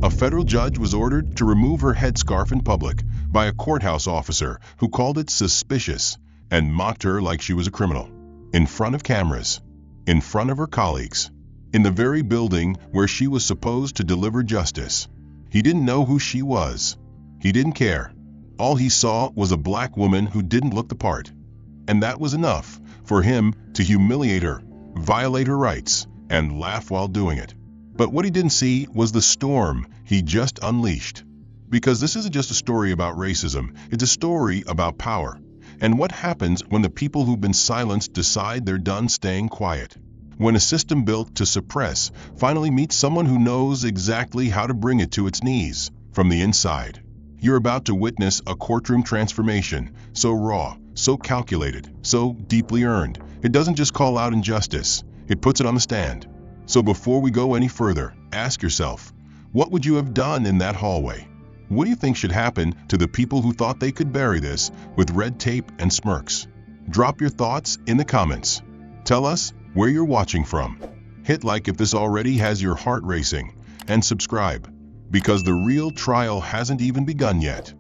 A federal judge was ordered to remove her headscarf in public by a courthouse officer who called it suspicious and mocked her like she was a criminal. In front of cameras, in front of her colleagues, in the very building where she was supposed to deliver justice. He didn't know who she was. He didn't care. All he saw was a black woman who didn't look the part. And that was enough for him to humiliate her, violate her rights, and laugh while doing it. But what he didn't see was the storm he just unleashed. Because this isn't just a story about racism, it's a story about power. And what happens when the people who've been silenced decide they're done staying quiet? When a system built to suppress finally meets someone who knows exactly how to bring it to its knees from the inside. You're about to witness a courtroom transformation, so raw, so calculated, so deeply earned. It doesn't just call out injustice, it puts it on the stand. So before we go any further, ask yourself, what would you have done in that hallway? What do you think should happen to the people who thought they could bury this with red tape and smirks? Drop your thoughts in the comments. Tell us where you're watching from. Hit like if this already has your heart racing, and subscribe, because the real trial hasn't even begun yet.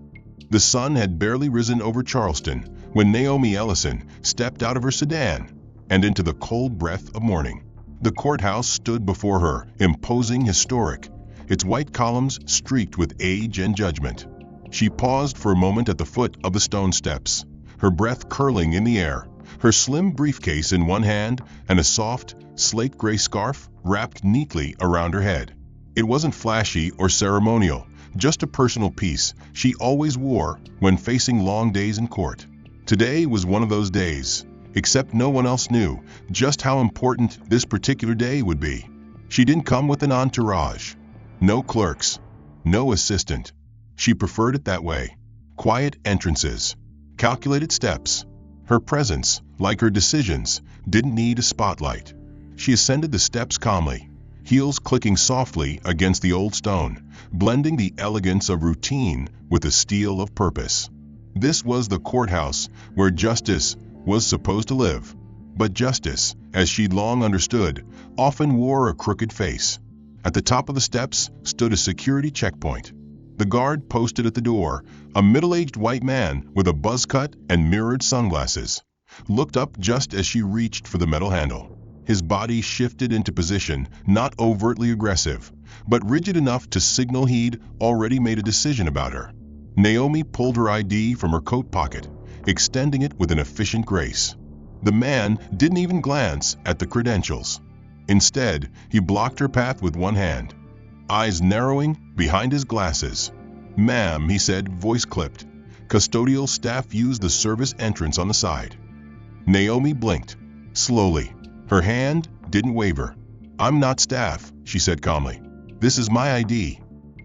The sun had barely risen over Charleston when Naomi Ellison stepped out of her sedan and into the cold breath of morning. The courthouse stood before her, imposing, historic, its white columns streaked with age and judgment. She paused for a moment at the foot of the stone steps, her breath curling in the air, her slim briefcase in one hand and a soft, slate-gray scarf wrapped neatly around her head. It wasn't flashy or ceremonial, just a personal piece she always wore when facing long days in court. Today was one of those days, except no one else knew just how important this particular day would be. She didn't come with an entourage. No clerks. No assistant. She preferred it that way. Quiet entrances. Calculated steps. Her presence, like her decisions, didn't need a spotlight. She ascended the steps calmly, heels clicking softly against the old stone, blending the elegance of routine with the steel of purpose. This was the courthouse where justice was supposed to live. But justice, as she'd long understood, often wore a crooked face. At the top of the steps stood a security checkpoint. The guard posted at the door, a middle-aged white man with a buzz cut and mirrored sunglasses, looked up just as she reached for the metal handle. His body shifted into position, not overtly aggressive, but rigid enough to signal he'd already made a decision about her. Naomi pulled her ID from her coat pocket, extending it with an efficient grace. The man didn't even glance at the credentials. Instead, he blocked her path with one hand, eyes narrowing behind his glasses. "Ma'am," he said, voice clipped. Custodial staff used the service entrance on the side. Naomi blinked, slowly. Her hand didn't waver. "I'm not staff," she said calmly. "This is my ID."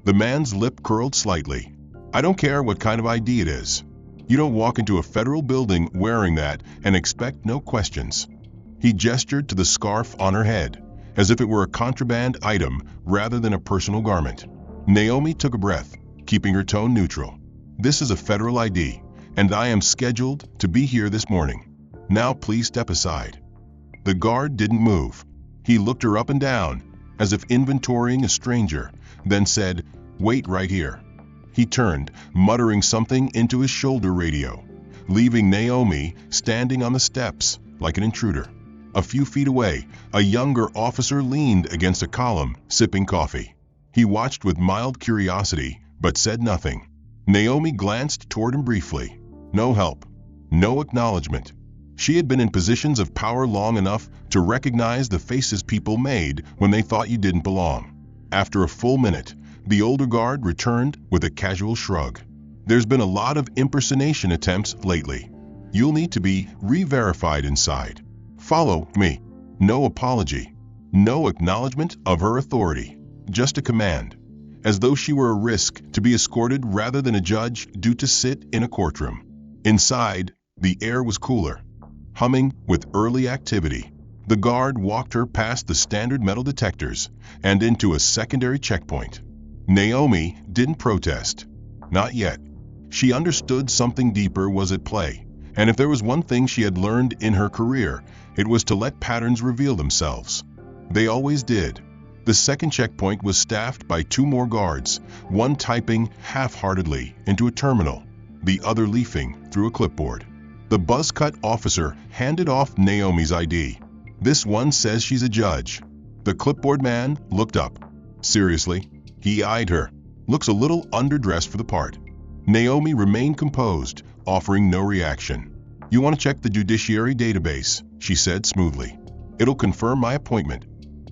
The man's lip curled slightly. "I don't care what kind of ID it is. You don't walk into a federal building wearing that and expect no questions." He gestured to the scarf on her head, as if it were a contraband item rather than a personal garment. Naomi took a breath, keeping her tone neutral. "This is a federal ID, and I am scheduled to be here this morning. Now please step aside." The guard didn't move. He looked her up and down, as if inventorying a stranger, then said, "Wait right here." He turned, muttering something into his shoulder radio, leaving Naomi standing on the steps like an intruder. A few feet away, a younger officer leaned against a column, sipping coffee. He watched with mild curiosity, but said nothing. Naomi glanced toward him briefly. No help. No acknowledgement. She had been in positions of power long enough to recognize the faces people made when they thought you didn't belong. After a full minute, the older guard returned with a casual shrug. "There's been a lot of impersonation attempts lately. You'll need to be re-verified inside. Follow me." No apology. No acknowledgement of her authority. Just a command. As though she were a risk to be escorted rather than a judge due to sit in a courtroom. Inside, the air was cooler, humming with early activity. The guard walked her past the standard metal detectors and into a secondary checkpoint. Naomi didn't protest. Not yet. She understood something deeper was at play, and if there was one thing she had learned in her career, it was to let patterns reveal themselves. They always did. The second checkpoint was staffed by 2 more guards, one typing half-heartedly into a terminal, the other leafing through a clipboard. The buzz-cut officer handed off Naomi's ID. "This one says she's a judge." The clipboard man looked up. Seriously, he eyed her. "Looks a little underdressed for the part." Naomi remained composed, offering no reaction. "You want to check the judiciary database," she said smoothly. "It'll confirm my appointment."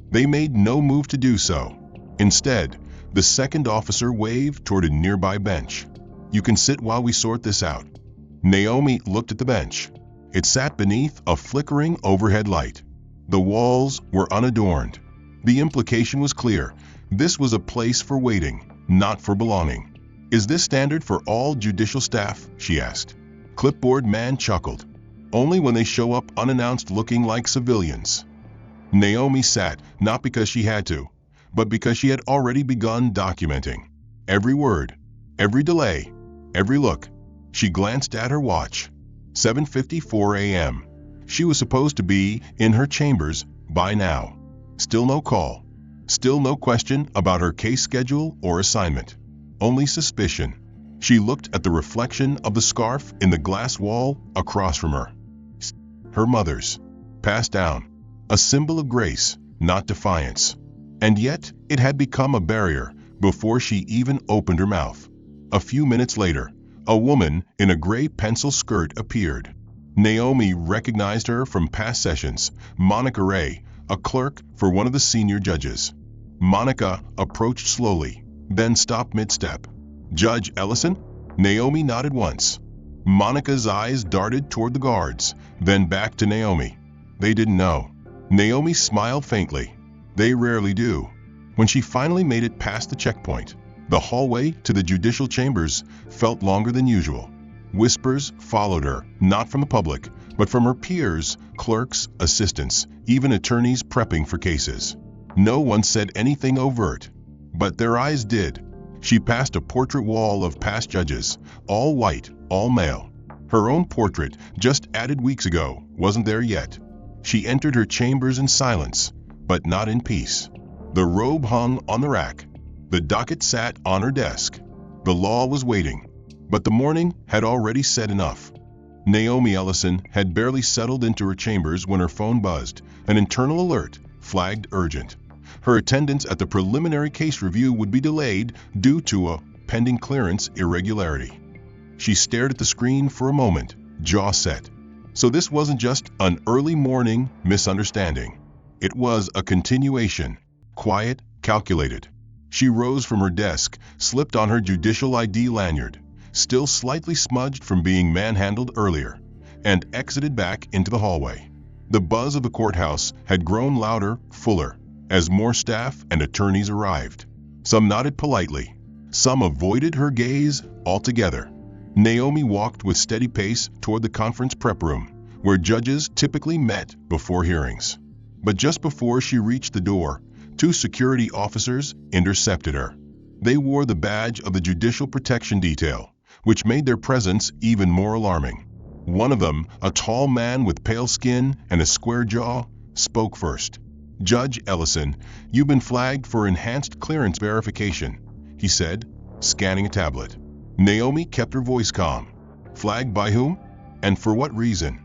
They made no move to do so. Instead, the second officer waved toward a nearby bench. "You can sit while we sort this out." Naomi looked at the bench. It sat beneath a flickering overhead light. The walls were unadorned. The implication was clear. This was a place for waiting, not for belonging. "Is this standard for all judicial staff?" she asked. Clipboard man chuckled. "Only when they show up unannounced looking like civilians." Naomi sat, not because she had to, but because she had already begun documenting. Every word, every delay, every look. She glanced at her watch. 7:54 a.m. She was supposed to be in her chambers by now. Still no call. Still no question about her case schedule or assignment. Only suspicion. She looked at the reflection of the scarf in the glass wall across from her. Her mother's. Passed down. A symbol of grace, not defiance. And yet, it had become a barrier before she even opened her mouth. A few minutes later, a woman in a gray pencil skirt appeared. Naomi recognized her from past sessions, Monica Ray, a clerk for one of the senior judges. Monica approached slowly, then stopped mid-step. "Judge Ellison?" Naomi nodded once. Monica's eyes darted toward the guards, then back to Naomi. They didn't know. Naomi smiled faintly. They rarely do. When she finally made it past the checkpoint, the hallway to the judicial chambers felt longer than usual. Whispers followed her, not from the public, but from her peers, clerks, assistants, even attorneys prepping for cases. No one said anything overt, but their eyes did. She passed a portrait wall of past judges, all white, all male. Her own portrait, just added weeks ago, wasn't there yet. She entered her chambers in silence, but not in peace. The robe hung on the rack. The docket sat on her desk. The law was waiting, but the morning had already said enough. Naomi Ellison had barely settled into her chambers when her phone buzzed. An internal alert flagged urgent. Her attendance at the preliminary case review would be delayed due to a pending clearance irregularity. She stared at the screen for a moment, jaw set. So this wasn't just an early morning misunderstanding. It was a continuation, quiet, calculated. She rose from her desk, slipped on her judicial ID lanyard, still slightly smudged from being manhandled earlier, and exited back into the hallway. The buzz of the courthouse had grown louder, fuller, as more staff and attorneys arrived. Some nodded politely. Some avoided her gaze altogether. Naomi walked with steady pace toward the conference prep room, where judges typically met before hearings. But just before she reached the door, 2 security officers intercepted her. They wore the badge of the Judicial Protection Detail, which made their presence even more alarming. One of them, a tall man with pale skin and a square jaw, spoke first. "Judge Ellison, you've been flagged for enhanced clearance verification," he said, scanning a tablet. Naomi kept her voice calm. "Flagged by whom? And for what reason?"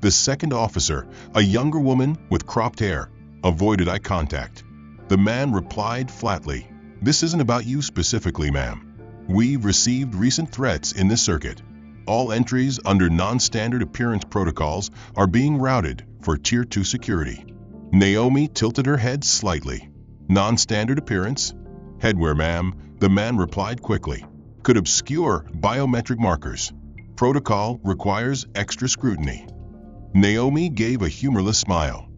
The second officer, a younger woman with cropped hair, avoided eye contact. The man replied flatly, "This isn't about you specifically, ma'am. We've received recent threats in this circuit. All entries under non-standard appearance protocols are being routed for Tier 2 security." Naomi tilted her head slightly. "Non-standard appearance?" "Headwear, ma'am," the man replied quickly. "Could obscure biometric markers. Protocol requires extra scrutiny." Naomi gave a humorless smile.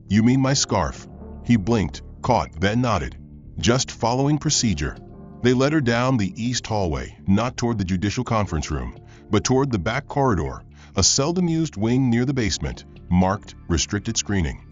"You mean my scarf?" He blinked, caught, then nodded. "Just following procedure." They led her down the east hallway, not toward the judicial conference room, but toward the back corridor, a seldom-used wing near the basement, marked restricted screening.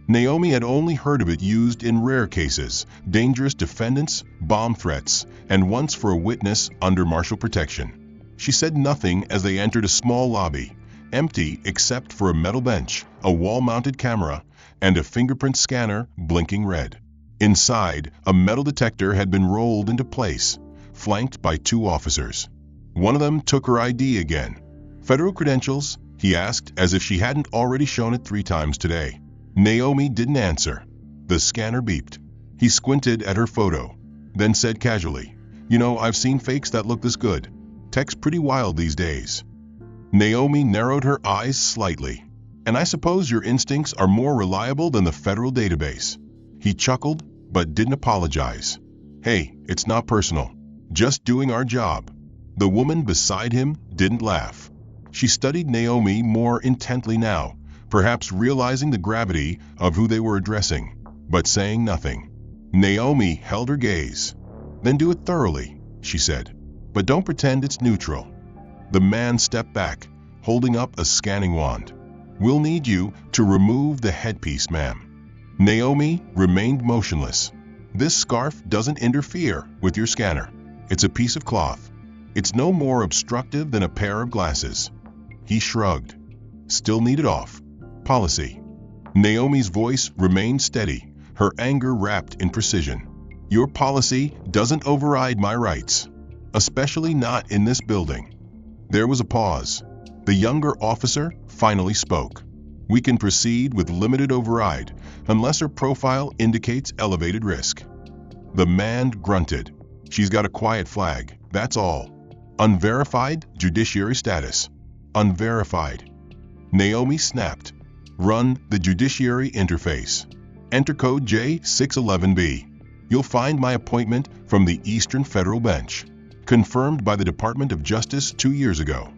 Naomi had only heard of it used in rare cases, dangerous defendants, bomb threats, and once for a witness under martial protection. She said nothing as they entered a small lobby, empty except for a metal bench, a wall-mounted camera, and a fingerprint scanner blinking red. Inside, a metal detector had been rolled into place, flanked by 2 officers. One of them took her ID again. "Federal credentials?" he asked, as if she hadn't already shown it 3 times today. Naomi didn't answer. The scanner beeped. He squinted at her photo, then said casually, "You know, I've seen fakes that look this good. Tech's pretty wild these days." Naomi narrowed her eyes slightly. "And I suppose your instincts are more reliable than the federal database." He chuckled, but didn't apologize. "Hey, it's not personal. Just doing our job." The woman beside him didn't laugh. She studied Naomi more intently now, perhaps realizing the gravity of who they were addressing, but saying nothing. Naomi held her gaze. "Then do it thoroughly," she said. "But don't pretend it's neutral." The man stepped back, holding up a scanning wand. "We'll need you to remove the headpiece, ma'am." Naomi remained motionless. "This scarf doesn't interfere with your scanner. It's a piece of cloth. It's no more obstructive than a pair of glasses." He shrugged. "Still need it off. Policy." Naomi's voice remained steady, her anger wrapped in precision. "Your policy doesn't override my rights, especially not in this building." There was a pause. The younger officer finally spoke. "We can proceed with limited override unless her profile indicates elevated risk." The man grunted. "She's got a quiet flag, that's all. Unverified judiciary status." "Unverified." Naomi snapped. "Run the judiciary interface. Enter code J611B. You'll find my appointment from the Eastern Federal Bench, confirmed by the Department of Justice 2 years ago."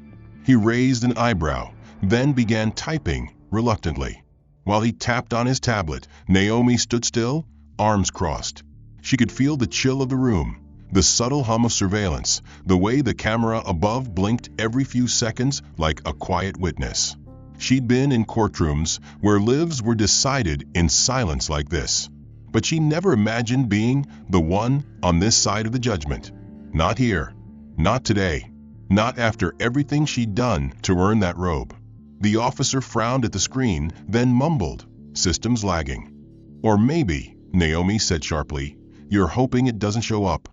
He raised an eyebrow, then began typing reluctantly. While he tapped on his tablet, Naomi stood still, arms crossed. She could feel the chill of the room, the subtle hum of surveillance, the way the camera above blinked every few seconds like a quiet witness. She'd been in courtrooms where lives were decided in silence like this, but she never imagined being the one on this side of the judgment. Not here. Not today. Not after everything she'd done to earn that robe. The officer frowned at the screen, then mumbled, "System's lagging." "Or maybe," Naomi said sharply, "you're hoping it doesn't show up."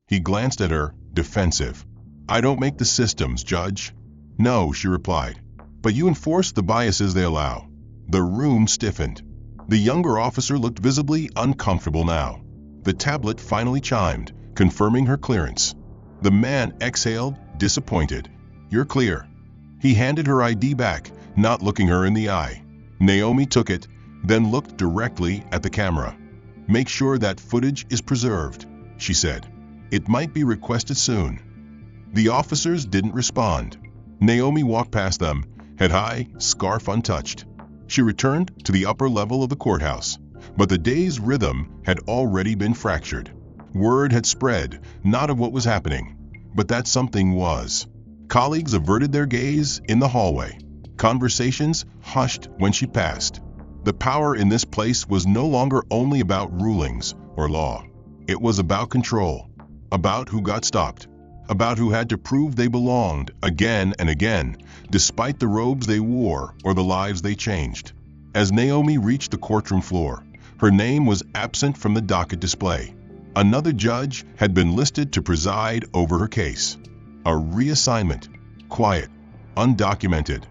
He glanced at her, defensive. "I don't make the systems, Judge." "No," she replied. "But you enforce the biases they allow." The room stiffened. The younger officer looked visibly uncomfortable now. The tablet finally chimed, confirming her clearance. The man exhaled, disappointed. "You're clear." He handed her ID back, not looking her in the eye. Naomi took it, then looked directly at the camera. "Make sure that footage is preserved," she said. "It might be requested soon." The officers didn't respond. Naomi walked past them, head high, scarf untouched. She returned to the upper level of the courthouse, but the day's rhythm had already been fractured. Word had spread, not of what was happening, but that something was. Colleagues averted their gaze in the hallway. Conversations hushed when she passed. The power in this place was no longer only about rulings or law. It was about control, about who got stopped, about who had to prove they belonged again and again, despite the robes they wore or the lives they changed. As Naomi reached the courtroom floor, her name was absent from the docket display. Another judge had been listed to preside over her case. A reassignment, quiet, undocumented.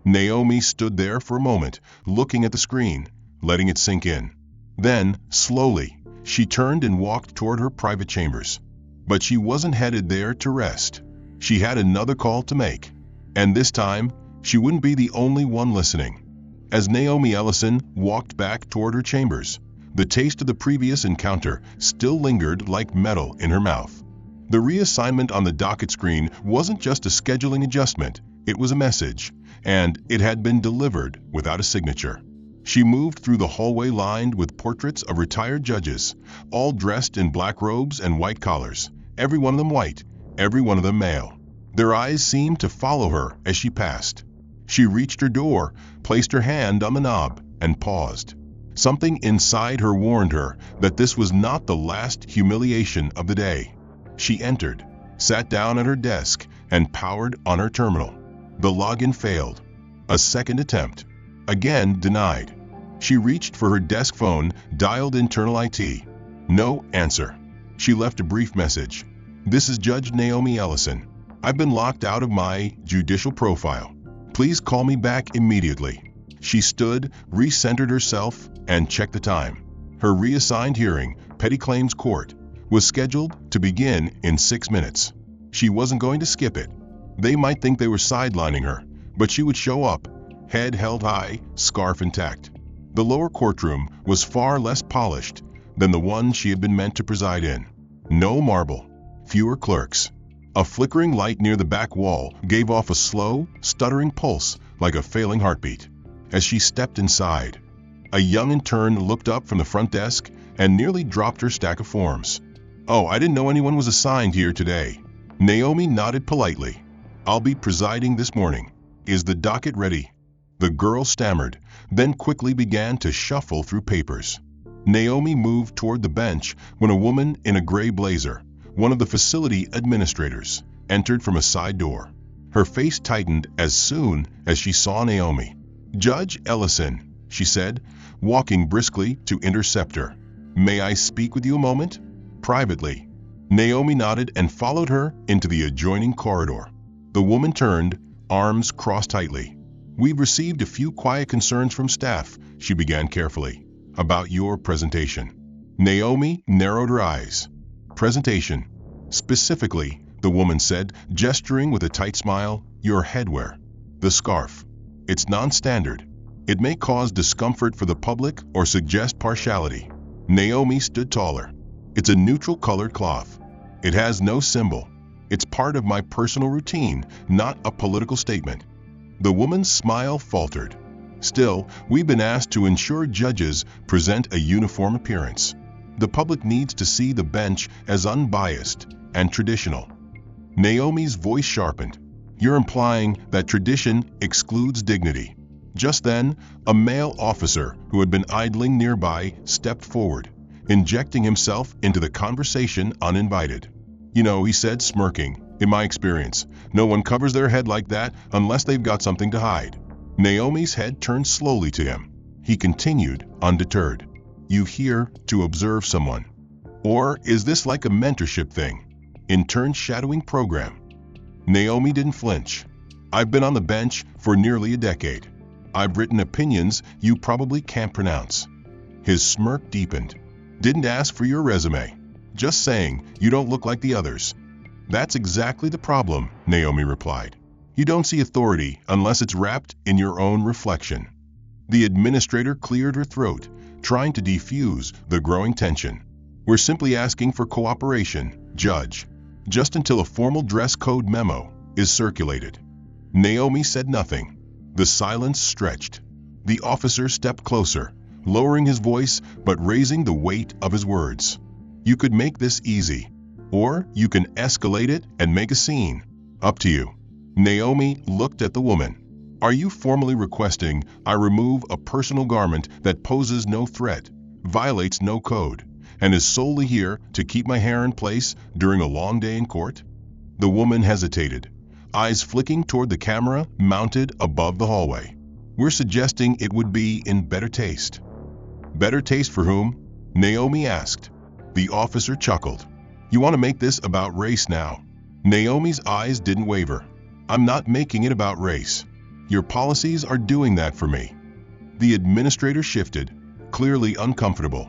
Naomi stood there for a moment, looking at the screen, letting it sink in. Then, slowly, she turned and walked toward her private chambers. But she wasn't headed there to rest. She had another call to make. And this time, she wouldn't be the only one listening. As Naomi Ellison walked back toward her chambers, the taste of the previous encounter still lingered like metal in her mouth. The reassignment on the docket screen wasn't just a scheduling adjustment, it was a message, and it had been delivered without a signature. She moved through the hallway lined with portraits of retired judges, all dressed in black robes and white collars, every one of them white, every one of them male. Their eyes seemed to follow her as she passed. She reached her door, placed her hand on the knob, and paused. Something inside her warned her that this was not the last humiliation of the day. She entered, sat down at her desk, and powered on her terminal. The login failed. A second attempt. Again denied. She reached for her desk phone, dialed internal IT. No answer. She left a brief message. This is Judge Naomi Ellison. I've been locked out of my judicial profile. Please call me back immediately. She stood, recentered herself, and checked the time. Her reassigned hearing, Petty Claims Court, was scheduled to begin in 6 minutes. She wasn't going to skip it. They might think they were sidelining her, but she would show up, head held high, scarf intact. The lower courtroom was far less polished than the one she had been meant to preside in. No marble, fewer clerks. A flickering light near the back wall gave off a slow, stuttering pulse like a failing heartbeat. As she stepped inside, a young intern looked up from the front desk and nearly dropped her stack of forms. "Oh, I didn't know anyone was assigned here today." Naomi nodded politely. "I'll be presiding this morning. Is the docket ready?" The girl stammered, then quickly began to shuffle through papers. Naomi moved toward the bench when a woman in a gray blazer, one of the facility administrators, entered from a side door. Her face tightened as soon as she saw Naomi. "Judge Ellison," she said, walking briskly to intercept her. "May I speak with you a moment?" "Privately." Naomi nodded and followed her into the adjoining corridor. The woman turned, arms crossed tightly. "We've received a few quiet concerns from staff," she began carefully, "about your presentation." Naomi narrowed her eyes. "Presentation? Specifically," the woman said, gesturing with a tight smile, "your headwear. The scarf. It's non-standard. It may cause discomfort for the public or suggest partiality." Naomi stood taller. "It's a neutral-colored cloth. It has no symbol. It's part of my personal routine, not a political statement." The woman's smile faltered. "Still, we've been asked to ensure judges present a uniform appearance. The public needs to see the bench as unbiased and traditional." Naomi's voice sharpened. "You're implying that tradition excludes dignity." Just then, a male officer who had been idling nearby stepped forward, injecting himself into the conversation uninvited. "You know," he said, smirking, "in my experience, no one covers their head like that unless they've got something to hide." Naomi's head turned slowly to him. He continued, undeterred. "You here to observe someone? Or is this like a mentorship thing? Intern shadowing program?" Naomi didn't flinch. "I've been on the bench for nearly a decade. I've written opinions you probably can't pronounce." His smirk deepened. "Didn't ask for your resume. Just saying you don't look like the others." "That's exactly the problem," Naomi replied. "You don't see authority unless it's wrapped in your own reflection." The administrator cleared her throat, trying to defuse the growing tension. "We're simply asking for cooperation, Judge, just until a formal dress code memo is circulated." Naomi said nothing. The silence stretched. The officer stepped closer, lowering his voice but raising the weight of his words. "You could make this easy, or you can escalate it and make a scene. Up to you." Naomi looked at the woman. "Are you formally requesting I remove a personal garment that poses no threat, violates no code, and is solely here to keep my hair in place during a long day in court?" The woman hesitated, eyes flicking toward the camera mounted above the hallway. "We're suggesting it would be in better taste." "Better taste for whom?" Naomi asked. The officer chuckled. "You want to make this about race now?" Naomi's eyes didn't waver. "I'm not making it about race. Your policies are doing that for me." The administrator shifted, clearly uncomfortable.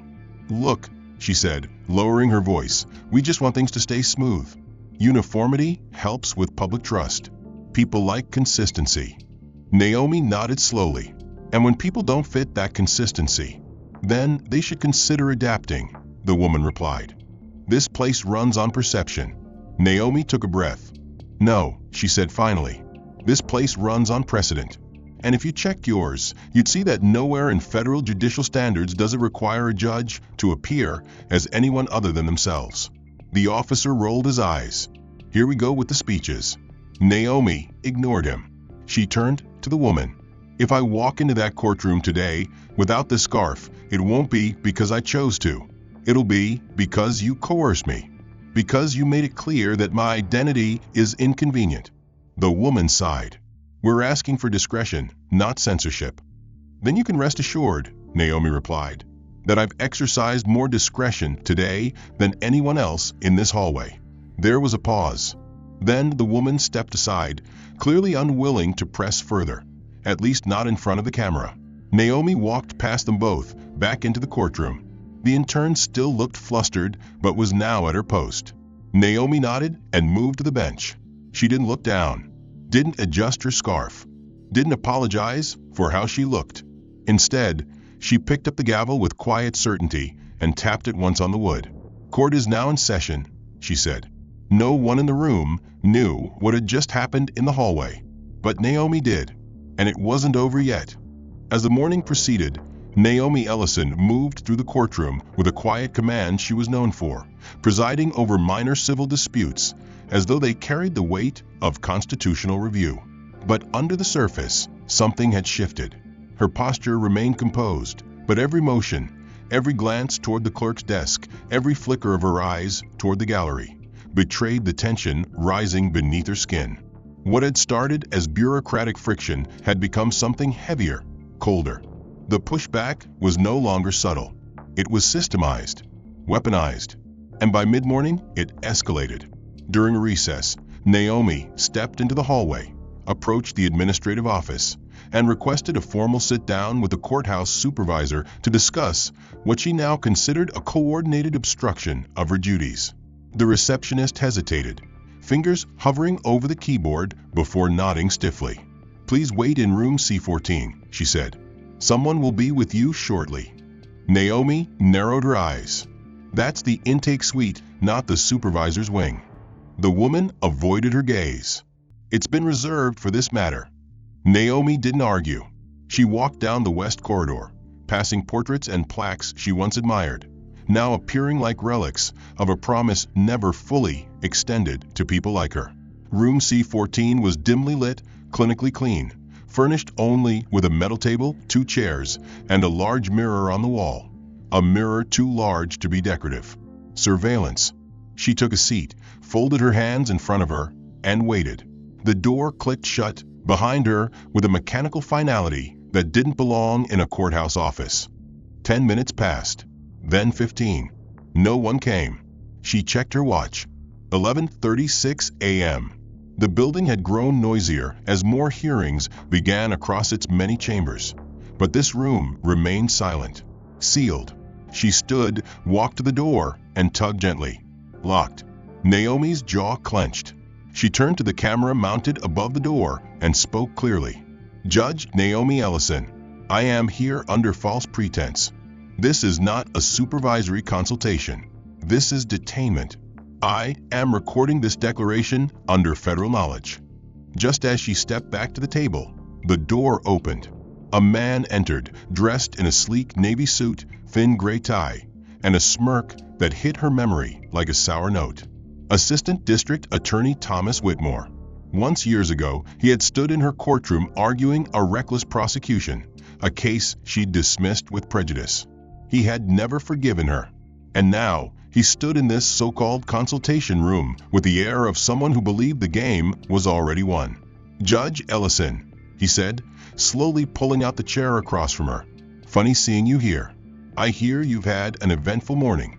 "Look," she said, lowering her voice, "we just want things to stay smooth. Uniformity helps with public trust. People like consistency." Naomi nodded slowly. "And when people don't fit that consistency, then they should consider adapting," the woman replied. "This place runs on perception." Naomi took a breath. "No," she said finally. "This place runs on precedent. And if you checked yours, you'd see that nowhere in federal judicial standards does it require a judge to appear as anyone other than themselves." The officer rolled his eyes. "Here we go with the speeches." Naomi ignored him. She turned to the woman. "If I walk into that courtroom today without the scarf, it won't be because I chose to. It'll be because you coerced me. Because you made it clear that my identity is inconvenient." The woman sighed. "We're asking for discretion, not censorship." "Then you can rest assured," Naomi replied. that I've exercised more discretion today than anyone else in this hallway." There was a pause. Then the woman stepped aside, clearly unwilling to press further, at least not in front of the camera. Naomi walked past them both, back into the courtroom. The intern still looked flustered, but was now at her post. Naomi nodded and moved to the bench. She didn't look down, didn't adjust her scarf, didn't apologize for how she looked. Instead, she picked up the gavel with quiet certainty and tapped it once on the wood. "Court is now in session," she said. No one in the room knew what had just happened in the hallway, but Naomi did, and it wasn't over yet. As the morning proceeded, Naomi Ellison moved through the courtroom with a quiet command she was known for, presiding over minor civil disputes as though they carried the weight of constitutional review. But under the surface, something had shifted. Her posture remained composed, but every motion, every glance toward the clerk's desk, every flicker of her eyes toward the gallery, betrayed the tension rising beneath her skin. What had started as bureaucratic friction had become something heavier, colder. The pushback was no longer subtle. It was systemized, weaponized, and by mid-morning, it escalated. During a recess, Naomi stepped into the hallway, approached the administrative office, and requested a formal sit-down with the courthouse supervisor to discuss what she now considered a coordinated obstruction of her duties. The receptionist hesitated, fingers hovering over the keyboard before nodding stiffly. "Please wait in room C14, she said. "Someone will be with you shortly." Naomi narrowed her eyes. "That's the intake suite, not the supervisor's wing." The woman avoided her gaze. "It's been reserved for this matter." Naomi didn't argue. She walked down the west corridor, passing portraits and plaques she once admired, now appearing like relics of a promise never fully extended to people like her. Room C14 was dimly lit, clinically clean, furnished only with a metal table, 2 chairs, and a large mirror on the wall. A mirror too large to be decorative. Surveillance. She took a seat, folded her hands in front of her, and waited. The door clicked shut behind her with a mechanical finality that didn't belong in a courthouse office. 10 minutes passed, then 15. No one came. She checked her watch. 11:36 a.m. The building had grown noisier as more hearings began across its many chambers, but this room remained silent, sealed. She stood, walked to the door, and tugged gently. Locked. Naomi's jaw clenched. She turned to the camera mounted above the door and spoke clearly. "Judge Naomi Ellison, I am here under false pretense. This is not a supervisory consultation. This is detainment. I am recording this declaration under federal knowledge." Just as she stepped back to the table, the door opened. A man entered, dressed in a sleek navy suit, thin gray tie, and a smirk that hit her memory like a sour note. Assistant District Attorney Thomas Whitmore. Once years ago, he had stood in her courtroom arguing a reckless prosecution, a case she'd dismissed with prejudice. He had never forgiven her. And now, he stood in this so-called consultation room with the air of someone who believed the game was already won. "Judge Ellison," he said, slowly pulling out the chair across from her. "Funny seeing you here. I hear you've had an eventful morning."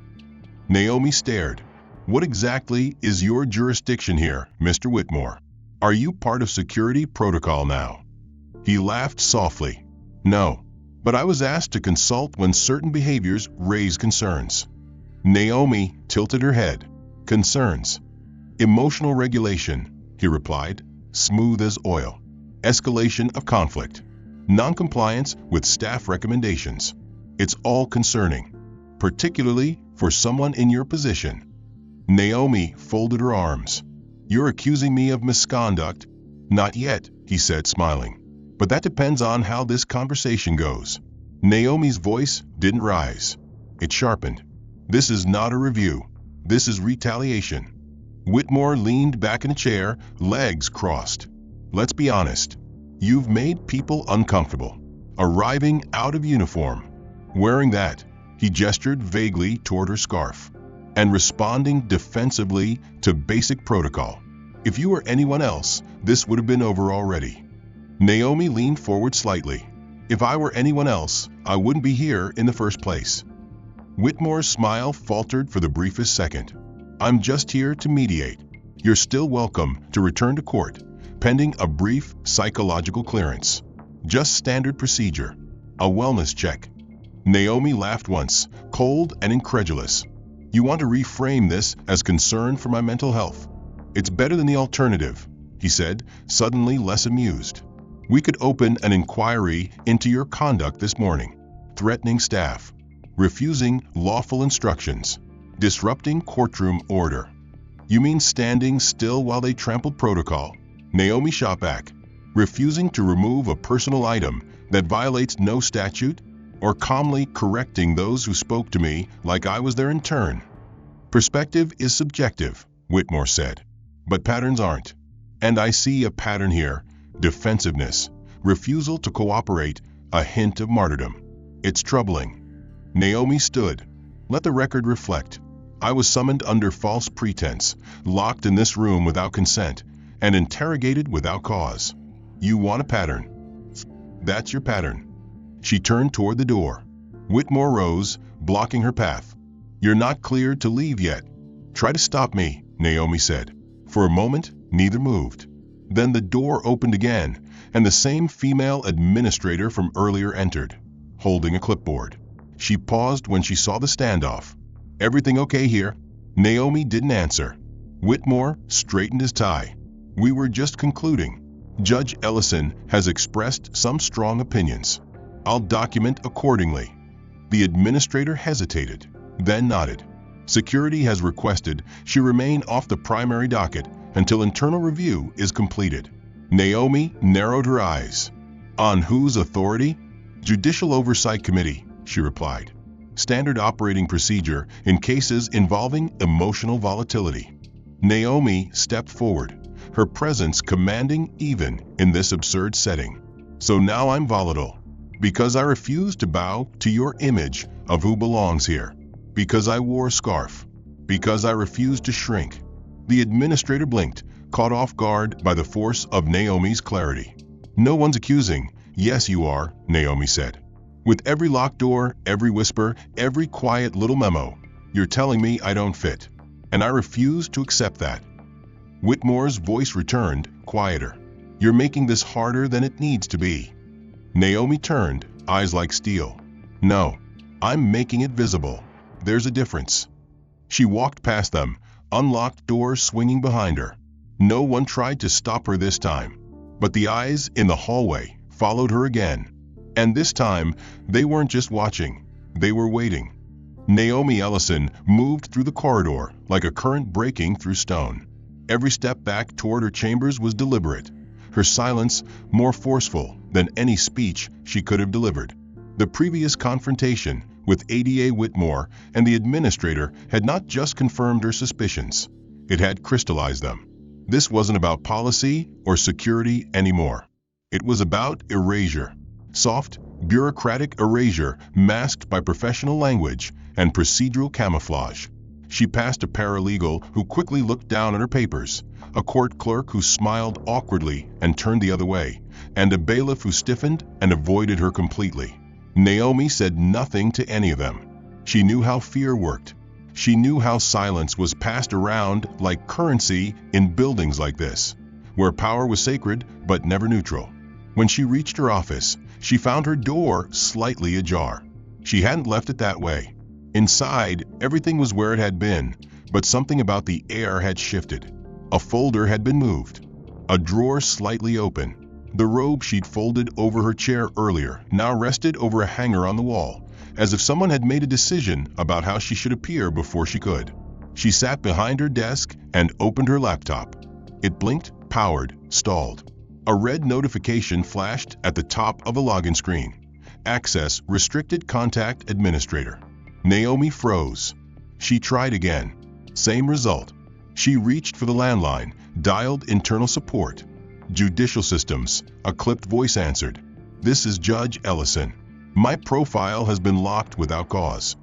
Naomi stared. "What exactly is your jurisdiction here, Mr. Whitmore? Are you part of security protocol now?" He laughed softly. "No, but I was asked to consult when certain behaviors raise concerns." Naomi tilted her head. "Concerns?" "Emotional regulation," he replied, smooth as oil. "Escalation of conflict. Non-compliance with staff recommendations. It's all concerning, particularly for someone in your position." Naomi folded her arms. "You're accusing me of misconduct?" "Not yet," he said, smiling. "But that depends on how this conversation goes." Naomi's voice didn't rise. It sharpened. "This is not a review. This is retaliation." Whitmore leaned back in a chair, legs crossed. "Let's be honest. You've made people uncomfortable. Arriving out of uniform, wearing that," he gestured vaguely toward her scarf, "and responding defensively to basic protocol. If you were anyone else, this would have been over already." Naomi leaned forward slightly. "If I were anyone else, I wouldn't be here in the first place." Whitmore's smile faltered for the briefest second. "I'm just here to mediate. You're still welcome to return to court, pending a brief psychological clearance. Just standard procedure. A wellness check." Naomi laughed once, cold and incredulous. "You want to reframe this as concern for my mental health? It's better than the alternative," he said, suddenly less amused. "We could open an inquiry into your conduct this morning. Threatening staff, refusing lawful instructions, disrupting courtroom order." "You mean standing still while they trampled protocol?" Naomi shot back. "Refusing to remove a personal item that violates no statute? Or calmly correcting those who spoke to me like I was their intern?" "Perspective is subjective," Whitmore said. "But patterns aren't. And I see a pattern here: defensiveness, refusal to cooperate, a hint of martyrdom. It's troubling." Naomi stood. "Let the record reflect. I was summoned under false pretense, locked in this room without consent, and interrogated without cause. You want a pattern? That's your pattern." She turned toward the door. Whitmore rose, blocking her path. "You're not cleared to leave yet." "Try to stop me," Naomi said. For a moment, neither moved. Then the door opened again, and the same female administrator from earlier entered, holding a clipboard. She paused when she saw the standoff. "Everything okay here?" Naomi didn't answer. Whitmore straightened his tie. "We were just concluding. Judge Ellison has expressed some strong opinions. I'll document accordingly." The administrator hesitated, then nodded. "Security has requested she remain off the primary docket until internal review is completed." Naomi narrowed her eyes. "On whose authority?" "Judicial Oversight Committee," she replied. "Standard operating procedure in cases involving emotional volatility." Naomi stepped forward, her presence commanding even in this absurd setting. "So now I'm volatile. Because I refuse to bow to your image of who belongs here. Because I wore a scarf. Because I refuse to shrink." The administrator blinked, caught off guard by the force of Naomi's clarity. "No one's accusing. Yes, you are," Naomi said. "With every locked door, every whisper, every quiet little memo, you're telling me I don't fit. And I refuse to accept that." Whitmore's voice returned, quieter. "You're making this harder than it needs to be." Naomi turned, eyes like steel. "No, I'm making it visible. There's a difference." She walked past them, unlocked doors swinging behind her. No one tried to stop her this time. But the eyes in the hallway followed her again. And this time, they weren't just watching, they were waiting. Naomi Ellison moved through the corridor like a current breaking through stone. Every step back toward her chambers was deliberate, her silence more forceful than any speech she could have delivered. The previous confrontation with ADA Whitmore and the administrator had not just confirmed her suspicions, it had crystallized them. This wasn't about policy or security anymore. It was about erasure. Soft, bureaucratic erasure masked by professional language and procedural camouflage. She passed a paralegal who quickly looked down at her papers, a court clerk who smiled awkwardly and turned the other way, and a bailiff who stiffened and avoided her completely. Naomi said nothing to any of them. She knew how fear worked. She knew how silence was passed around like currency in buildings like this, where power was sacred but never neutral. When she reached her office, she found her door slightly ajar. She hadn't left it that way. Inside, everything was where it had been, but something about the air had shifted. A folder had been moved, a drawer slightly open. The robe she'd folded over her chair earlier now rested over a hanger on the wall, as if someone had made a decision about how she should appear before she could. She sat behind her desk and opened her laptop. It blinked, powered, stalled. A red notification flashed at the top of a login screen. Access restricted, contact administrator. Naomi froze. She tried again. Same result. She reached for the landline, dialed internal support. Judicial systems, a clipped voice answered. "This is Judge Ellison. My profile has been locked without cause.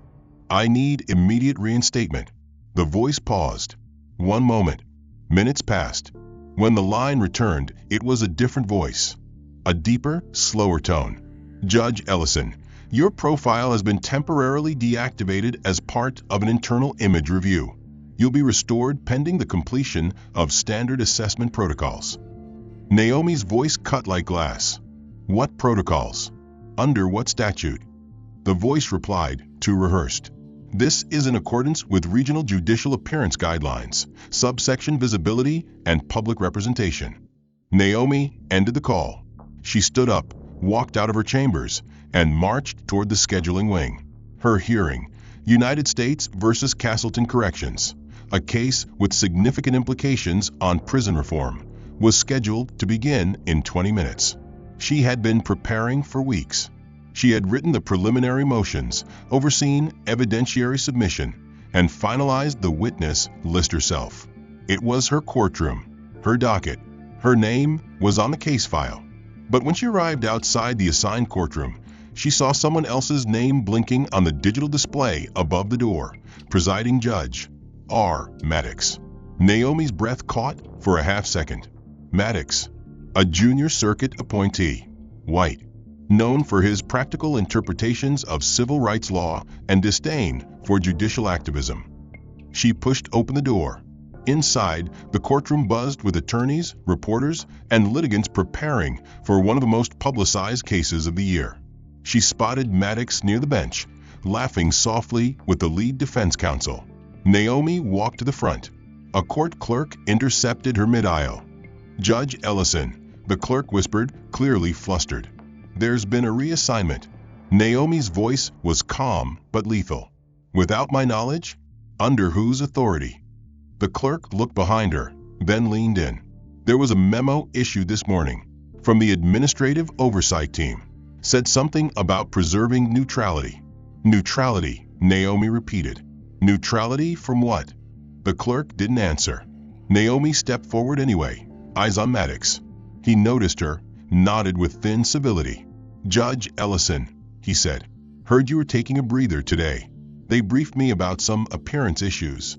I need immediate reinstatement." The voice paused. 1 moment. Minutes passed. When the line returned, it was a different voice. A deeper, slower tone. "Judge Ellison, Your profile has been temporarily deactivated as part of an internal image review. You'll be restored pending the completion of standard assessment protocols. Naomi's voice cut like glass. What protocols? Under what statute? The voice replied, too rehearsed. This is in accordance with Regional Judicial Appearance Guidelines, subsection visibility and public representation. Naomi ended the call. She stood up, walked out of her chambers, and marched toward the scheduling wing. Her hearing, United States versus Castleton Corrections, a case with significant implications on prison reform, was scheduled to begin in 20 minutes. She had been preparing for weeks. She had written the preliminary motions, overseen evidentiary submission, and finalized the witness list herself. It was her courtroom, her docket. Her name was on the case file. But when she arrived outside the assigned courtroom, she saw someone else's name blinking on the digital display above the door. Presiding Judge R. Maddox. Naomi's breath caught for a half second. Maddox, a junior circuit appointee, white, known for his practical interpretations of civil rights law and disdain for judicial activism. She pushed open the door. Inside, the courtroom buzzed with attorneys, reporters, and litigants preparing for one of the most publicized cases of the year. She spotted Maddox near the bench, laughing softly with the lead defense counsel. Naomi walked to the front. A court clerk intercepted her mid-aisle. Judge Ellison, the clerk whispered, clearly flustered. There's been a reassignment. Naomi's voice was calm but lethal. Without my knowledge? Under whose authority? The clerk looked behind her, then leaned in. There was a memo issued this morning from the administrative oversight team. Said something about preserving neutrality. Neutrality, Naomi repeated. Neutrality from what? The clerk didn't answer. Naomi stepped forward anyway, eyes on Maddox. He noticed her, nodded with thin civility. Judge Ellison, he said, heard you were taking a breather today. They briefed me about some appearance issues.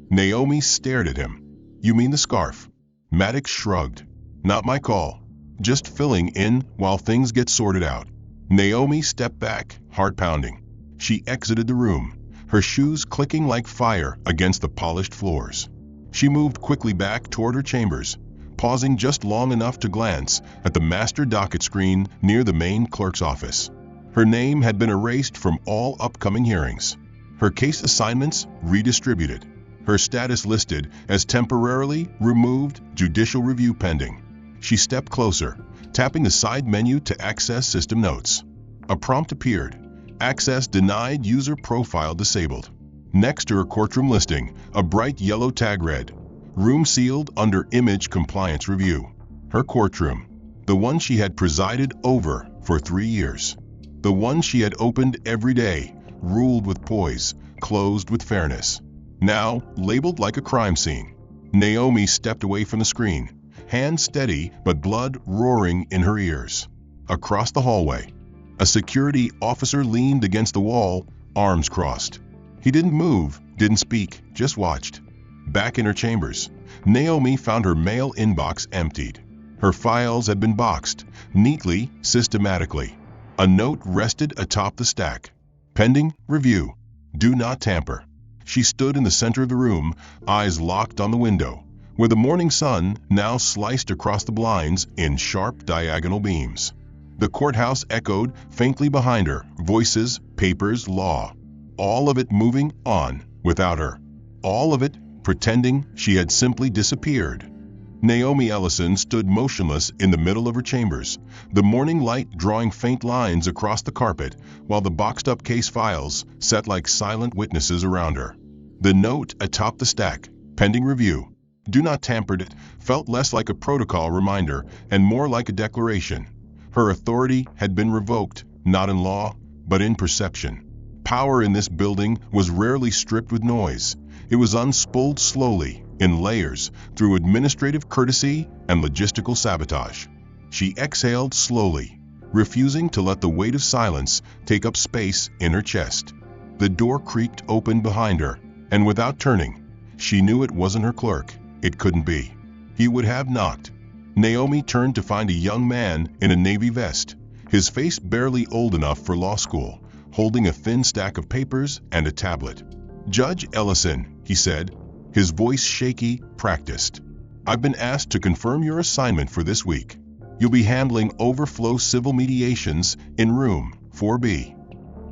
Naomi stared at him. You mean the scarf? Maddox shrugged. Not my call. Just filling in while things get sorted out. Naomi stepped back, heart pounding. She exited the room, her shoes clicking like fire against the polished floors. She moved quickly back toward her chambers, pausing just long enough to glance at the master docket screen near the main clerk's office. Her name had been erased from all upcoming hearings. Her case assignments redistributed. Her status listed as temporarily removed, judicial review pending. She stepped closer, tapping the side menu to access system notes. A prompt appeared. Access denied, user profile disabled. Next to her courtroom listing, a bright yellow tag read, room sealed under image compliance review. Her courtroom, the one she had presided over for 3 years. The one she had opened every day, ruled with poise, closed with fairness. Now labeled like a crime scene. Naomi stepped away from the screen, hands steady but blood roaring in her ears. Across the hallway, a security officer leaned against the wall, arms crossed. He didn't move, didn't speak, just watched. Back in her chambers, Naomi found her mail inbox emptied. Her files had been boxed, neatly, systematically. A note rested atop the stack. Pending review. Do not tamper. She stood in the center of the room, eyes locked on the window, where the morning sun now sliced across the blinds in sharp diagonal beams. The courthouse echoed faintly behind her, voices, papers, law. All of it moving on without her. All of it pretending she had simply disappeared. Naomi Ellison stood motionless in the middle of her chambers, the morning light drawing faint lines across the carpet, while the boxed-up case files sat like silent witnesses around her. The note atop the stack, pending review, do not tamper it, felt less like a protocol reminder and more like a declaration. Her authority had been revoked, not in law, but in perception. Power in this building was rarely stripped with noise. It was unspooled slowly, in layers, through administrative courtesy and logistical sabotage. She exhaled slowly, refusing to let the weight of silence take up space in her chest. The door creaked open behind her, and without turning, she knew it wasn't her clerk. It couldn't be. He would have knocked. Naomi turned to find a young man in a navy vest, his face barely old enough for law school, holding a thin stack of papers and a tablet. "Judge Ellison," he said, his voice shaky, practiced. "I've been asked to confirm your assignment for this week. You'll be handling overflow civil mediations in room 4B.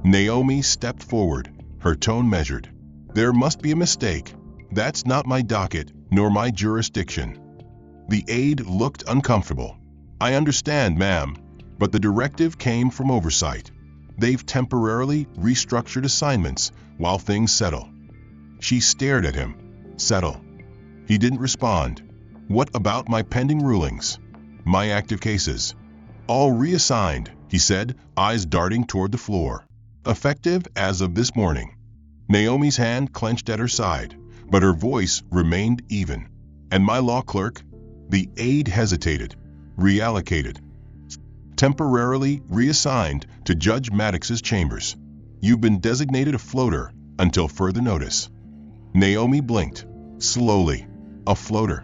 Naomi stepped forward, her tone measured. "There must be a mistake. That's not my docket, nor my jurisdiction." The aide looked uncomfortable. "I understand, ma'am, but the directive came from oversight. They've temporarily restructured assignments while things settle." She stared at him. "Settle?" He didn't respond. "What about my pending rulings? My active cases?" "All reassigned," he said, eyes darting toward the floor. "Effective as of this morning." Naomi's hand clenched at her side, but her voice remained even. "And my law clerk?" The aide hesitated. "Reallocated. Temporarily reassigned to Judge Maddox's chambers. You've been designated a floater until further notice." Naomi blinked. Slowly. "A floater?"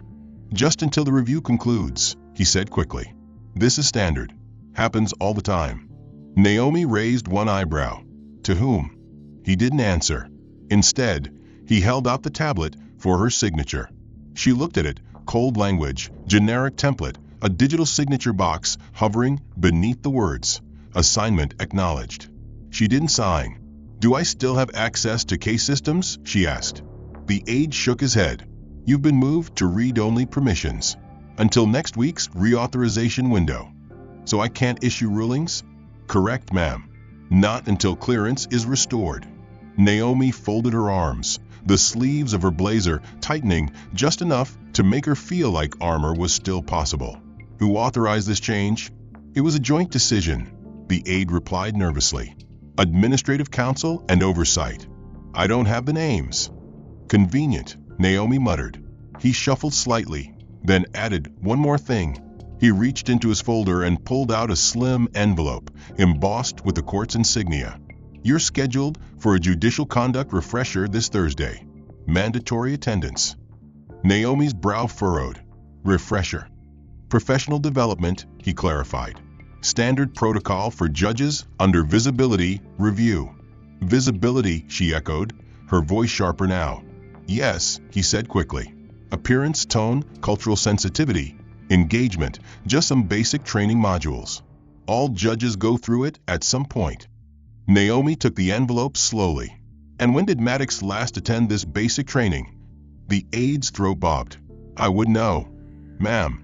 "Just until the review concludes," he said quickly. "This is standard. Happens all the time." Naomi raised one eyebrow. "To whom?" He didn't answer. Instead, he held out the tablet for her signature. She looked at it, cold language, generic template, a digital signature box hovering beneath the words, "Assignment acknowledged." She didn't sign. "Do I still have access to case systems?" she asked. The aide shook his head. "You've been moved to read-only permissions until next week's reauthorization window. So I can't issue rulings?" "Correct, ma'am. Not until clearance is restored." Naomi folded her arms, the sleeves of her blazer tightening just enough to make her feel like armor was still possible. "Who authorized this change?" "It was a joint decision," the aide replied nervously. "Administrative counsel and oversight. I don't have the names." "Convenient," Naomi muttered. He shuffled slightly, then added one more thing. He reached into his folder and pulled out a slim envelope embossed with the court's insignia. "You're scheduled for a judicial conduct refresher this Thursday. Mandatory attendance." Naomi's brow furrowed. "Refresher." "Professional development," he clarified. "Standard protocol for judges under visibility review." "Visibility," she echoed, her voice sharper now. "Yes," he said quickly. "Appearance, tone, cultural sensitivity, engagement, just some basic training modules. All judges go through it at some point." Naomi took the envelope slowly. "And when did Maddox last attend this basic training?" The aide's throat bobbed. "I would know, ma'am."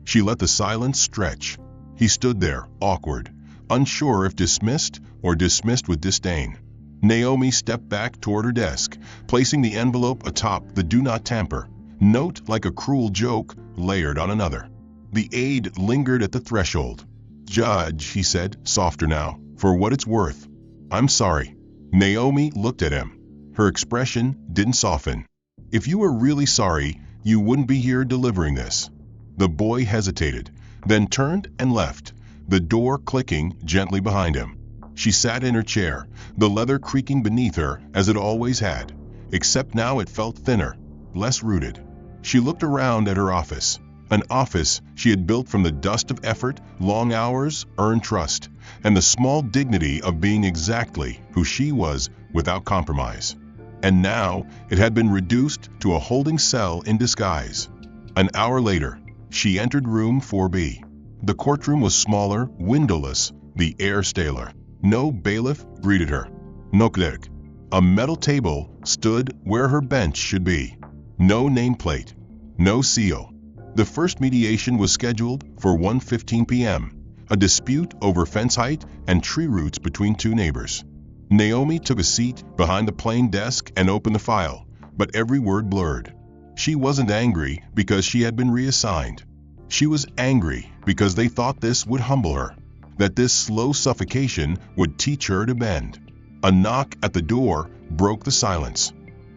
She let the silence stretch. He stood there, awkward, unsure if dismissed or dismissed with disdain. Naomi stepped back toward her desk, placing the envelope atop the "Do Not Tamper" note like a cruel joke layered on another. The aide lingered at the threshold. "Judge," he said, softer now, "for what it's worth, I'm sorry." Naomi looked at him. Her expression didn't soften. "If you were really sorry, you wouldn't be here delivering this." The boy hesitated, then turned and left, the door clicking gently behind him. She sat in her chair, the leather creaking beneath her as it always had, except now it felt thinner, less rooted. She looked around at her office, an office she had built from the dust of effort, long hours, earned trust, and the small dignity of being exactly who she was without compromise. And now it had been reduced to a holding cell in disguise. An hour later, she entered room 4B. The courtroom was smaller, windowless, the air staler. No bailiff greeted her. No clerk. A metal table stood where her bench should be. No nameplate. No seal. The first mediation was scheduled for 1:15 p.m., a dispute over fence height and tree roots between two neighbors. Naomi took a seat behind the plain desk and opened the file, but every word blurred. She wasn't angry because she had been reassigned. She was angry because they thought this would humble her, that this slow suffocation would teach her to bend. A knock at the door broke the silence.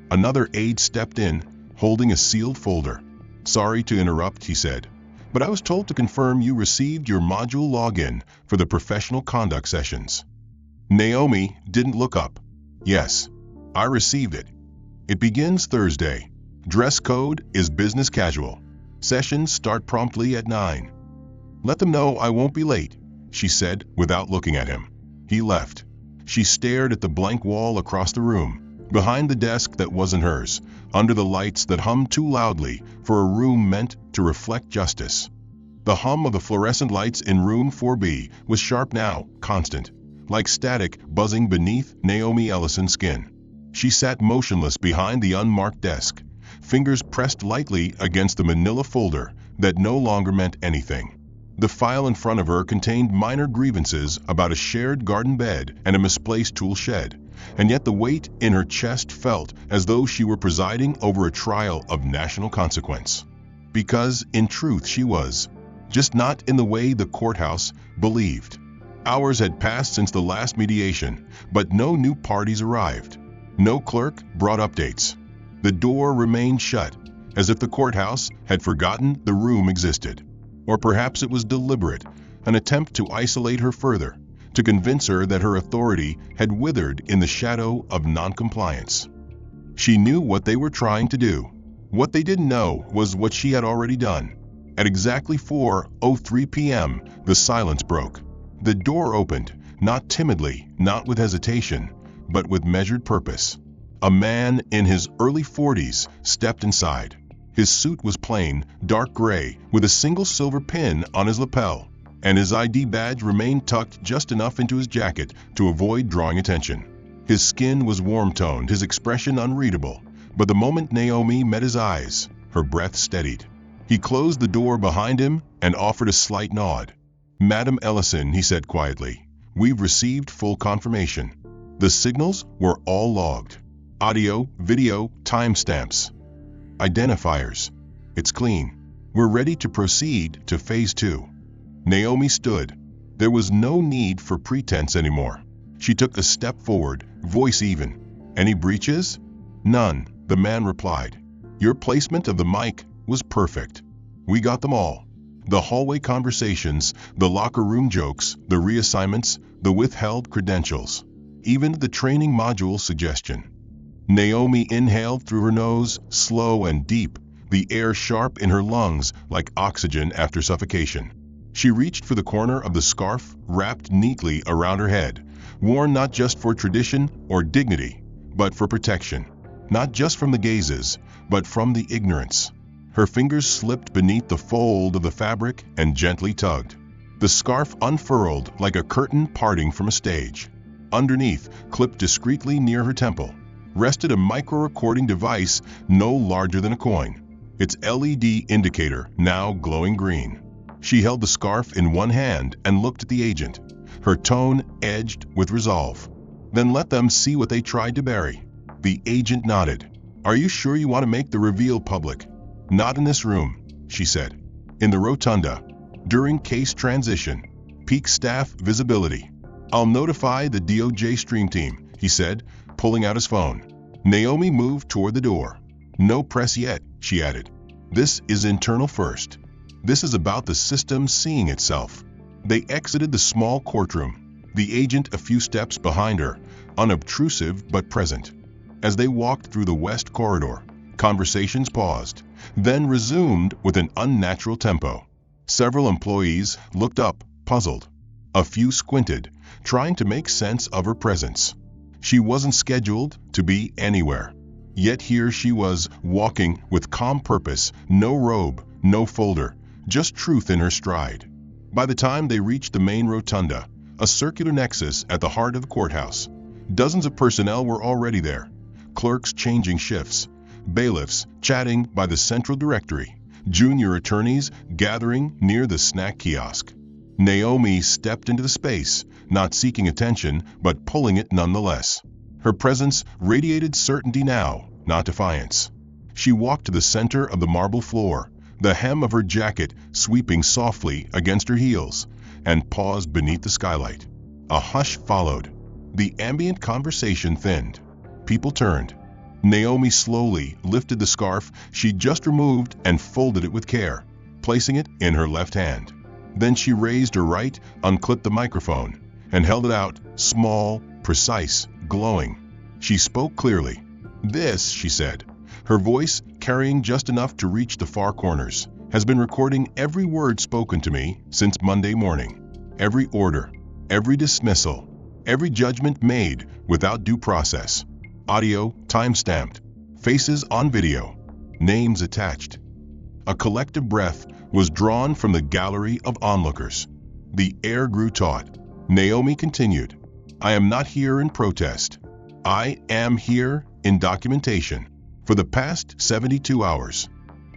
Another aide stepped in, holding a sealed folder. "Sorry to interrupt," he said, "but I was told to confirm you received your module login for the professional conduct sessions." Naomi didn't look up. "Yes, I received it. It begins Thursday. Dress code is business casual. Sessions start promptly at 9. Let them know I won't be late," she said without looking at him. He left. She stared at the blank wall across the room, behind the desk that wasn't hers, under the lights that hummed too loudly for a room meant to reflect justice. The hum of the fluorescent lights in room 4B was sharp now, constant, like static buzzing beneath Naomi Ellison's skin. She sat motionless behind the unmarked desk, fingers pressed lightly against the manila folder that no longer meant anything. The file in front of her contained minor grievances about a shared garden bed and a misplaced tool shed, and yet the weight in her chest felt as though she were presiding over a trial of national consequence. Because, in truth, she was, just not in the way the courthouse believed. Hours had passed since the last mediation, but no new parties arrived. No clerk brought updates. The door remained shut, as if the courthouse had forgotten the room existed. Or perhaps it was deliberate, an attempt to isolate her further, to convince her that her authority had withered in the shadow of noncompliance. She knew what they were trying to do. What they didn't know was what she had already done. At exactly 4:03 p.m., the silence broke. The door opened, not timidly, not with hesitation, but with measured purpose. A man in his early 40s stepped inside. His suit was plain, dark gray, with a single silver pin on his lapel, and his ID badge remained tucked just enough into his jacket to avoid drawing attention. His skin was warm-toned, his expression unreadable, but the moment Naomi met his eyes, her breath steadied. He closed the door behind him and offered a slight nod. "Madam Ellison," he said quietly, "we've received full confirmation. The signals were all logged. Audio, video, timestamps, identifiers. It's clean. We're ready to proceed to phase 2. Naomi stood. There was no need for pretense anymore. She took a step forward, voice even. "Any breaches?" "None," the man replied. "Your placement of the mic was perfect. We got them all. The hallway conversations, the locker room jokes, the reassignments, the withheld credentials, even the training module suggestion." Naomi inhaled through her nose, slow and deep, the air sharp in her lungs like oxygen after suffocation. She reached for the corner of the scarf wrapped neatly around her head, worn not just for tradition or dignity, but for protection. Not just from the gazes, but from the ignorance. Her fingers slipped beneath the fold of the fabric and gently tugged. The scarf unfurled like a curtain parting from a stage. Underneath, clipped discreetly near her temple, rested a micro-recording device no larger than a coin, its LED indicator now glowing green. She held the scarf in one hand and looked at the agent, her tone edged with resolve. "Then let them see what they tried to bury." The agent nodded. "Are you sure you want to make the reveal public?" "Not in this room," she said. "In the rotunda. During case transition. Peak staff visibility. I'll notify the DOJ stream team," he said, pulling out his phone. Naomi moved toward the door. "No press yet," she added. "This is internal first. This is about the system seeing itself." They exited the small courtroom, the agent a few steps behind her, unobtrusive but present. As they walked through the west corridor, conversations paused, then resumed with an unnatural tempo. Several employees looked up, puzzled. A few squinted, trying to make sense of her presence. She wasn't scheduled to be anywhere. Yet here she was, walking with calm purpose, no robe, no folder, just truth in her stride. By the time they reached the main rotunda, a circular nexus at the heart of the courthouse, dozens of personnel were already there. Clerks changing shifts, bailiffs chatting by the central directory, junior attorneys gathering near the snack kiosk. Naomi stepped into the space, not seeking attention, but pulling it nonetheless. Her presence radiated certainty now, not defiance. She walked to the center of the marble floor, the hem of her jacket sweeping softly against her heels, and paused beneath the skylight. A hush followed. The ambient conversation thinned. People turned. Naomi slowly lifted the scarf she'd just removed and folded it with care, placing it in her left hand. Then she raised her right, unclipped the microphone, and held it out, small, precise, glowing. She spoke clearly. "This," she said, her voice carrying just enough to reach the far corners, "has been recording every word spoken to me since Monday morning. every order, every dismissal, every judgment made without due process. Audio time-stamped, faces on video, names attached. A collective breath was drawn from the gallery of onlookers. The air grew taut. Naomi continued, "I am not here in protest. I am here in documentation. For the past 72 hours,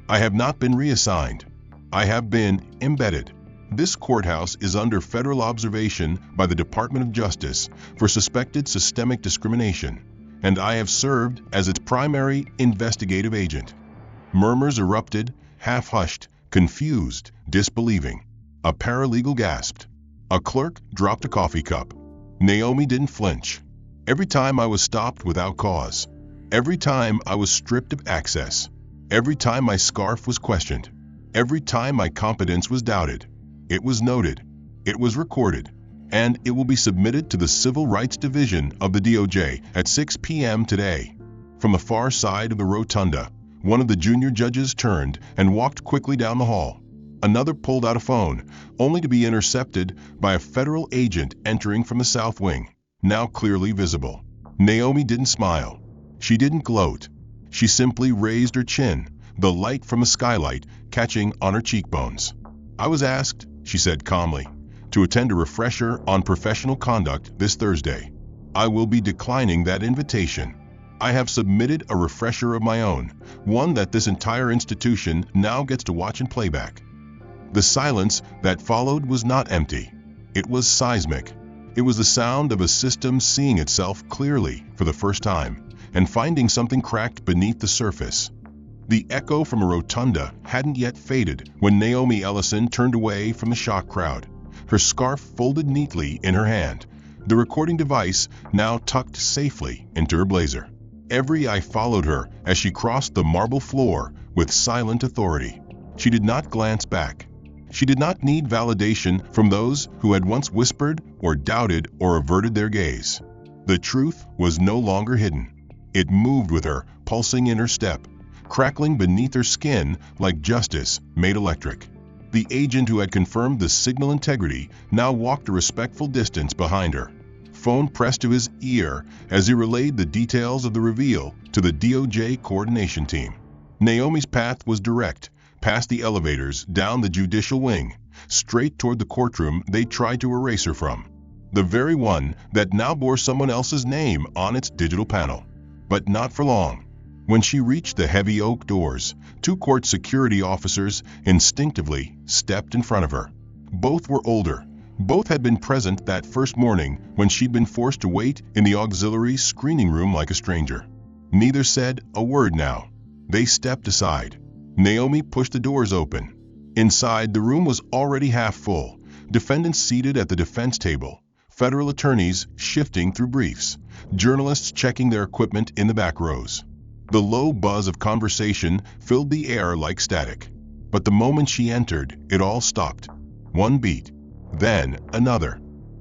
I have not been reassigned. I have been embedded. This courthouse is under federal observation by the Department of Justice for suspected systemic discrimination, and I have served as its primary investigative agent." Murmurs erupted, half-hushed, confused, disbelieving. A paralegal gasped. A clerk dropped a coffee cup. Naomi didn't flinch. Every time I was stopped without cause, every time I was stripped of access, every time my scarf was questioned, every time my competence was doubted, it was noted, it was recorded, and it will be submitted to the Civil Rights Division of the DOJ at 6 p.m. today. From the far side of the rotunda, one of the junior judges turned and walked quickly down the hall. Another pulled out a phone, only to be intercepted by a federal agent entering from the south wing, now clearly visible. Naomi didn't smile. She didn't gloat. She simply raised her chin, the light from a skylight catching on her cheekbones. "I was asked," she said calmly, "to attend a refresher on professional conduct this Thursday. I will be declining that invitation. I have submitted a refresher of my own, one that this entire institution now gets to watch in playback." The silence that followed was not empty. It was seismic. It was the sound of a system seeing itself clearly for the first time and finding something cracked beneath the surface. The echo from a rotunda hadn't yet faded when Naomi Ellison turned away from the shocked crowd, her scarf folded neatly in her hand, the recording device now tucked safely into her blazer. Every eye followed her as she crossed the marble floor with silent authority. She did not glance back. She did not need validation from those who had once whispered or doubted or averted their gaze. The truth was no longer hidden. It moved with her, pulsing in her step, crackling beneath her skin like justice made electric. The agent who had confirmed the signal integrity now walked a respectful distance behind her, phone pressed to his ear as he relayed the details of the reveal to the DOJ coordination team. Naomi's path was direct, past the elevators, down the judicial wing, straight toward the courtroom they tried to erase her from, the very one that now bore someone else's name on its digital panel. But not for long. When she reached the heavy oak doors, two court security officers instinctively stepped in front of her. Both were older. Both had been present that first morning when she'd been forced to wait in the auxiliary screening room like a stranger. Neither said a word now. They stepped aside. Naomi pushed the doors open. Inside, the room was already half full, defendants seated at the defense table, federal attorneys shifting through briefs, journalists checking their equipment in the back rows. The low buzz of conversation filled the air like static. But the moment she entered, it all stopped. One beat, then another.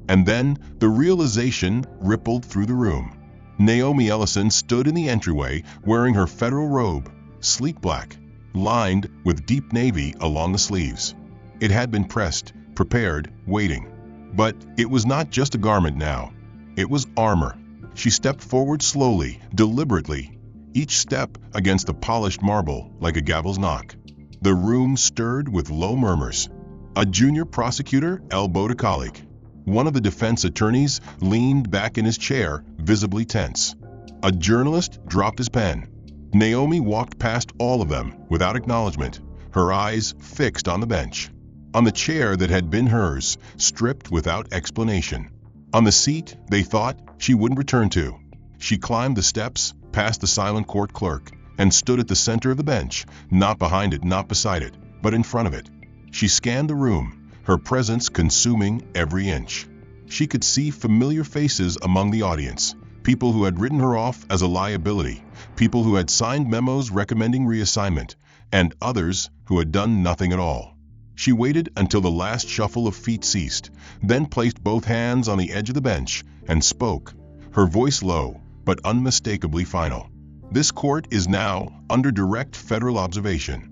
And then the realization rippled through the room. Naomi Ellison stood in the entryway wearing her federal robe, sleek black, lined with deep navy along the sleeves. It had been pressed, prepared, waiting. But it was not just a garment now. It was armor. She stepped forward slowly, deliberately, each step against the polished marble like a gavel's knock. The room stirred with low murmurs. A junior prosecutor elbowed a colleague. One of the defense attorneys leaned back in his chair, visibly tense. A journalist dropped his pen. Naomi walked past all of them without acknowledgement, her eyes fixed on the bench, on the chair that had been hers, stripped without explanation, on the seat they thought she wouldn't return to. She climbed the steps, past the silent court clerk, and stood at the center of the bench, not behind it, not beside it, but in front of it. She scanned the room, her presence consuming every inch. She could see familiar faces among the audience, people who had written her off as a liability, people who had signed memos recommending reassignment, and others who had done nothing at all. She waited until the last shuffle of feet ceased, then placed both hands on the edge of the bench and spoke, her voice low but unmistakably final. "This court is now under direct federal observation."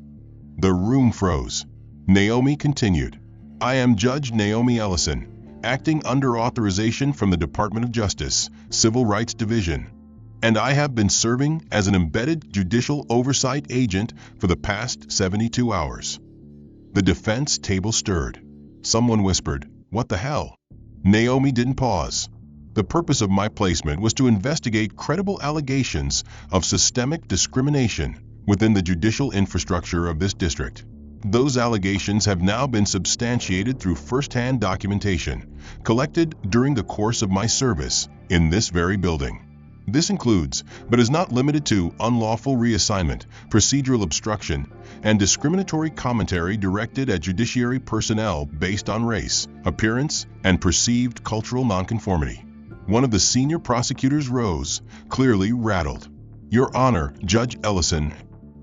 The room froze. Naomi continued, "I am Judge Naomi Ellison, acting under authorization from the Department of Justice, Civil Rights Division, and I have been serving as an embedded judicial oversight agent for the past 72 hours. The defense table stirred. Someone whispered, "What the hell?" Naomi didn't pause. The purpose of my placement was to investigate credible allegations of systemic discrimination within the judicial infrastructure of this district. Those allegations have now been substantiated through first-hand documentation collected during the course of my service in this very building. This includes, but is not limited to, unlawful reassignment, procedural obstruction, and discriminatory commentary directed at judiciary personnel based on race, appearance, and perceived cultural nonconformity. One of the senior prosecutors rose, clearly rattled. "Your Honor, Judge Ellison,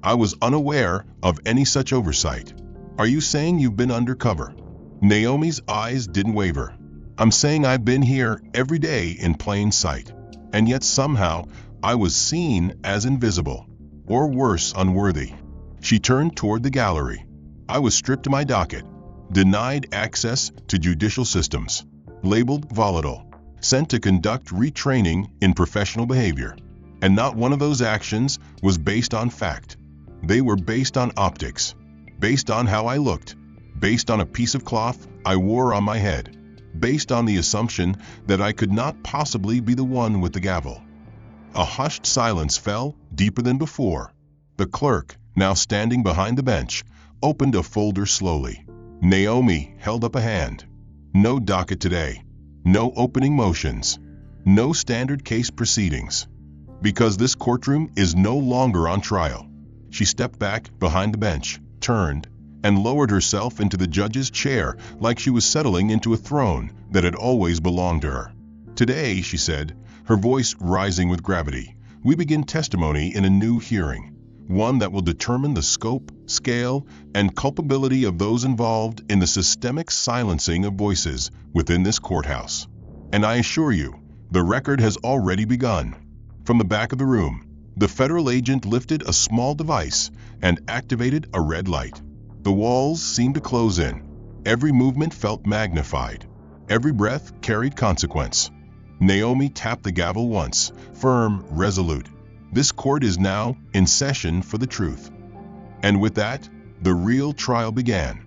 I was unaware of any such oversight. Are you saying you've been undercover?" Naomi's eyes didn't waver. "I'm saying I've been here every day in plain sight. And yet somehow I was seen as invisible, or worse, unworthy." She turned toward the gallery. "I was stripped of my docket, denied access to judicial systems, labeled volatile, sent to conduct retraining in professional behavior. And not one of those actions was based on fact. They were based on optics, based on how I looked, based on a piece of cloth I wore on my head, based on the assumption that I could not possibly be the one with the gavel." A hushed silence fell, deeper than before. The clerk, now standing behind the bench, opened a folder slowly. Naomi held up a hand. "No docket today. No opening motions. No standard case proceedings. Because this courtroom is no longer on trial." She stepped back behind the bench, turned, and lowered herself into the judge's chair like she was settling into a throne that had always belonged to her. "Today," she said, her voice rising with gravity, "we begin testimony in a new hearing, one that will determine the scope, scale, and culpability of those involved in the systemic silencing of voices within this courthouse. And I assure you, the record has already begun." From the back of the room, the federal agent lifted a small device and activated a red light. The walls seemed to close in. Every movement felt magnified. Every breath carried consequence. Naomi tapped the gavel once, firm, resolute. "This court is now in session for the truth." And with that, the real trial began.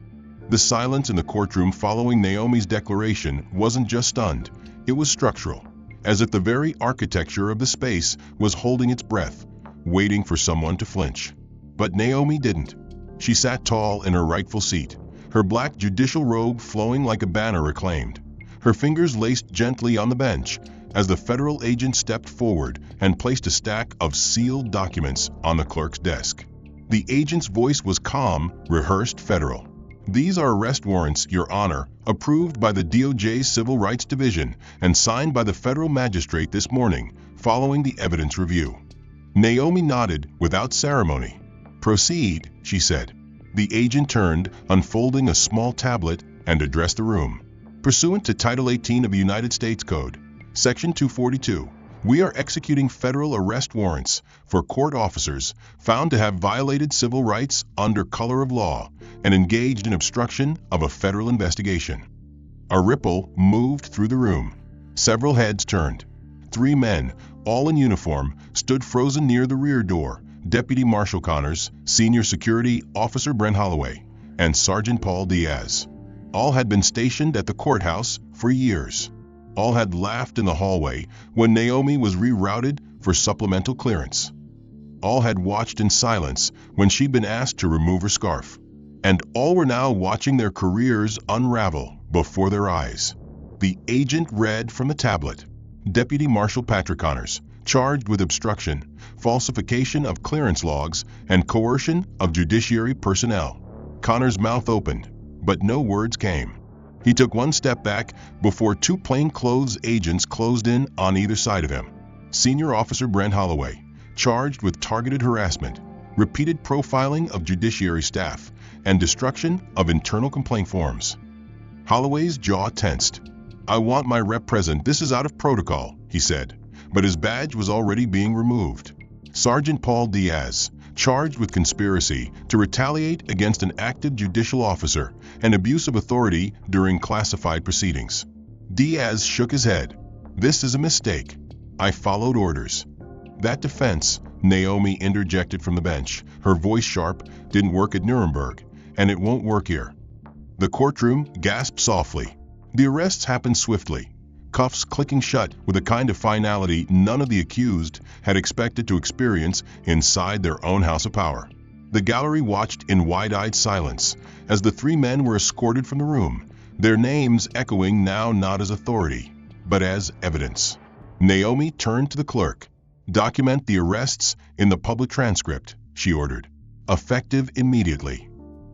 The silence in the courtroom following Naomi's declaration wasn't just stunned, it was structural, as if the very architecture of the space was holding its breath, waiting for someone to flinch. But Naomi didn't. She sat tall in her rightful seat, her black judicial robe flowing like a banner reclaimed. Her fingers laced gently on the bench as the federal agent stepped forward and placed a stack of sealed documents on the clerk's desk. The agent's voice was calm, rehearsed federal. "These are arrest warrants, Your Honor, approved by the DOJ's Civil Rights Division and signed by the federal magistrate this morning, following the evidence review." Naomi nodded without ceremony. "Proceed," she said. The agent turned, unfolding a small tablet, and addressed the room. "Pursuant to Title 18 of the United States Code, Section 242, we are executing federal arrest warrants for court officers found to have violated civil rights under color of law and engaged in obstruction of a federal investigation." A ripple moved through the room. Several heads turned. 3 men, all in uniform, stood frozen near the rear door: Deputy Marshal Connors, Senior Security Officer Brent Holloway, and Sergeant Paul Diaz. All had been stationed at the courthouse for years. All had laughed in the hallway when Naomi was rerouted for supplemental clearance. All had watched in silence when she'd been asked to remove her scarf. And all were now watching their careers unravel before their eyes. The agent read from the tablet: Deputy Marshal Patrick Connors, charged with obstruction, falsification of clearance logs, and coercion of judiciary personnel. Connors' mouth opened, but no words came. He took one step back before 2 plainclothes agents closed in on either side of him. Senior Officer Brent Holloway, charged with targeted harassment, repeated profiling of judiciary staff, and destruction of internal complaint forms. Holloway's jaw tensed. "I want my rep present. This is out of protocol," he said, but his badge was already being removed. Sergeant Paul Diaz, charged with conspiracy to retaliate against an active judicial officer and abuse of authority during classified proceedings. Diaz shook his head. "This is a mistake. I followed orders." "That defense," Naomi interjected from the bench, her voice sharp, "didn't work at Nuremberg, and it won't work here." The courtroom gasped softly. The arrests happened swiftly, cuffs clicking shut with a kind of finality none of the accused had expected to experience inside their own house of power. The gallery watched in wide-eyed silence as the three men were escorted from the room, their names echoing now not as authority, but as evidence. Naomi turned to the clerk. "Document the arrests in the public transcript," she ordered. "Effective immediately."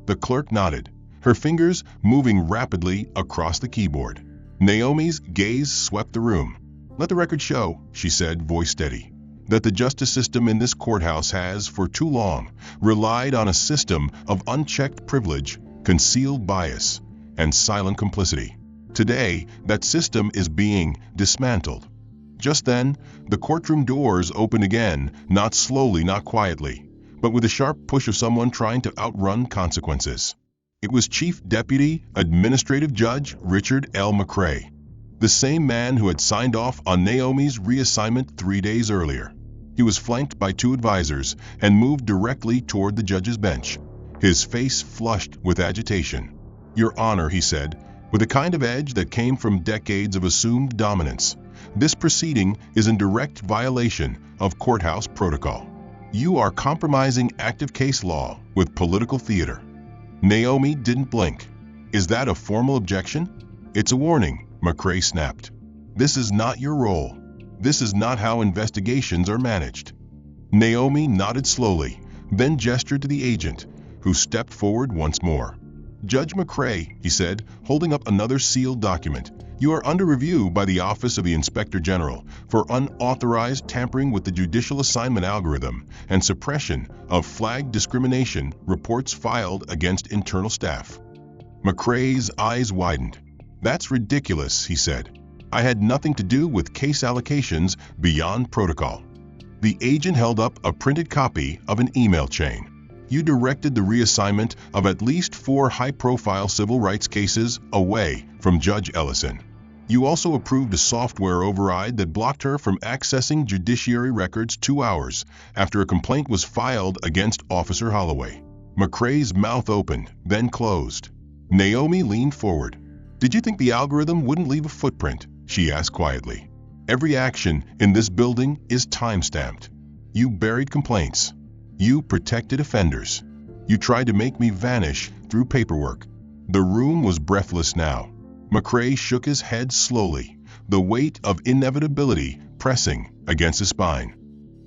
The clerk nodded, her fingers moving rapidly across the keyboard. Naomi's gaze swept the room. "Let the record show," she said, voice steady, "that the justice system in this courthouse has, for too long, relied on a system of unchecked privilege, concealed bias, and silent complicity. Today, that system is being dismantled." Just then, the courtroom doors opened again, not slowly, not quietly, but with a sharp push of someone trying to outrun consequences. It was Chief Deputy Administrative Judge Richard L. McCrae, the same man who had signed off on Naomi's reassignment 3 days earlier. He was flanked by 2 advisors and moved directly toward the judge's bench, his face flushed with agitation. "Your Honor," he said, with a kind of edge that came from decades of assumed dominance, "this proceeding is in direct violation of courthouse protocol. You are compromising active case law with political theater." Naomi didn't blink. "Is that a formal objection?" "It's a warning," McCrae snapped. "This is not your role. This is not how investigations are managed." Naomi nodded slowly, then gestured to the agent, who stepped forward once more. "Judge McCrae," he said, holding up another sealed document, "you are under review by the Office of the Inspector General for unauthorized tampering with the judicial assignment algorithm and suppression of flagged discrimination reports filed against internal staff." McCrae's eyes widened. "That's ridiculous," he said. "I had nothing to do with case allocations beyond protocol." The agent held up a printed copy of an email chain. "You directed the reassignment of at least 4 high-profile civil rights cases away from Judge Ellison. You also approved a software override that blocked her from accessing judiciary records 2 hours after a complaint was filed against Officer Holloway." McCrae's mouth opened, then closed. Naomi leaned forward. "Did you think the algorithm wouldn't leave a footprint?" she asked quietly. "Every action in this building is time-stamped. You buried complaints. You protected offenders. You tried to make me vanish through paperwork." The room was breathless now. McCrae shook his head slowly, the weight of inevitability pressing against his spine.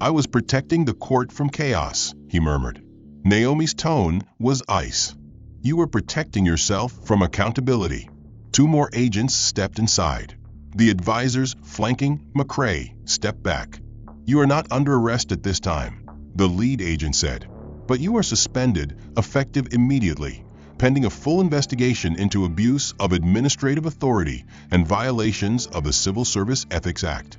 "I was protecting the court from chaos," he murmured. Naomi's tone was ice. "You were protecting yourself from accountability." 2 more agents stepped inside. The advisors flanking McCrae stepped back. "You are not under arrest at this time," the lead agent said, "but you are suspended, effective immediately, pending a full investigation into abuse of administrative authority and violations of the Civil Service Ethics Act."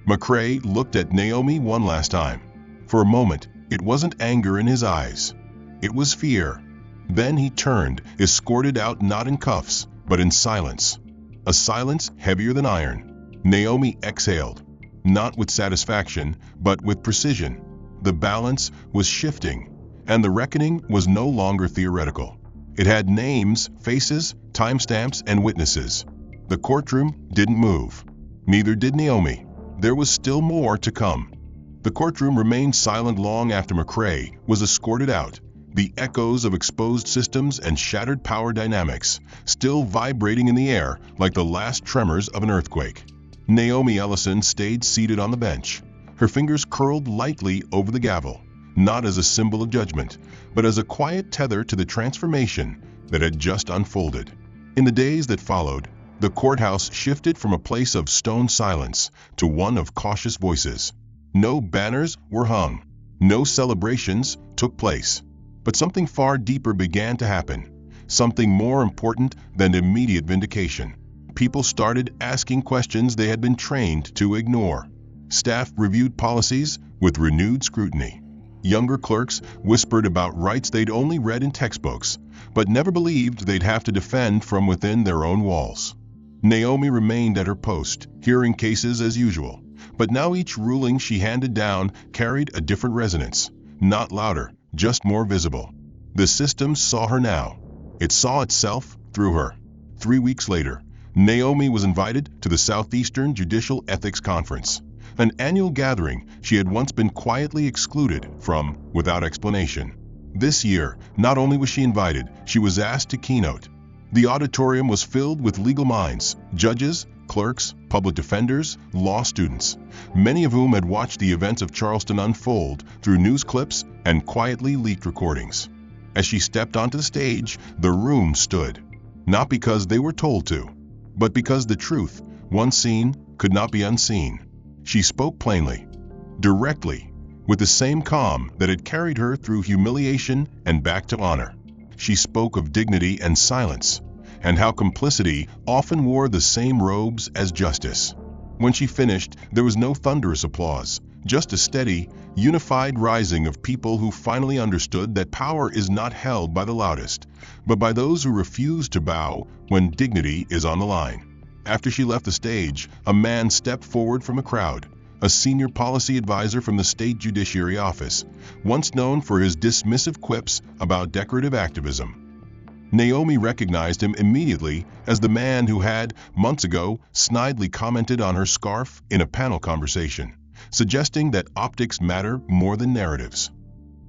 McCrae looked at Naomi one last time. For a moment, it wasn't anger in his eyes. It was fear. Then he turned, escorted out not in cuffs, but in silence. A silence heavier than iron. Naomi exhaled, not with satisfaction, but with precision. The balance was shifting, and the reckoning was no longer theoretical. It had names, faces, timestamps, and witnesses. The courtroom didn't move. Neither did Naomi. There was still more to come. The courtroom remained silent long after McCrae was escorted out, the echoes of exposed systems and shattered power dynamics still vibrating in the air like the last tremors of an earthquake. Naomi Ellison stayed seated on the bench, her fingers curled lightly over the gavel, not as a symbol of judgment, but as a quiet tether to the transformation that had just unfolded. In the days that followed, the courthouse shifted from a place of stone silence to one of cautious voices. No banners were hung. No celebrations took place. But something far deeper began to happen, something more important than immediate vindication. People started asking questions they had been trained to ignore. Staff reviewed policies with renewed scrutiny. Younger clerks whispered about rights they'd only read in textbooks, but never believed they'd have to defend from within their own walls. Naomi remained at her post, hearing cases as usual. But now each ruling she handed down carried a different resonance. Not louder, just more visible. The system saw her now. It saw itself through her. 3 weeks later, Naomi was invited to the Southeastern Judicial Ethics Conference, an annual gathering she had once been quietly excluded from without explanation. This year, not only was she invited, she was asked to keynote. The auditorium was filled with legal minds, judges, clerks, public defenders, law students, many of whom had watched the events of Charleston unfold through news clips and quietly leaked recordings. As she stepped onto the stage, the room stood, not because they were told to, but because the truth, once seen, could not be unseen. She spoke plainly, directly, with the same calm that had carried her through humiliation and back to honor. She spoke of dignity and silence, and how complicity often wore the same robes as justice. When she finished, there was no thunderous applause, just a steady, unified rising of people who finally understood that power is not held by the loudest, but by those who refuse to bow when dignity is on the line. After she left the stage, a man stepped forward from a crowd, a senior policy advisor from the State Judiciary Office, once known for his dismissive quips about decorative activism. Naomi recognized him immediately as the man who had, months ago, snidely commented on her scarf in a panel conversation, suggesting that optics matter more than narratives.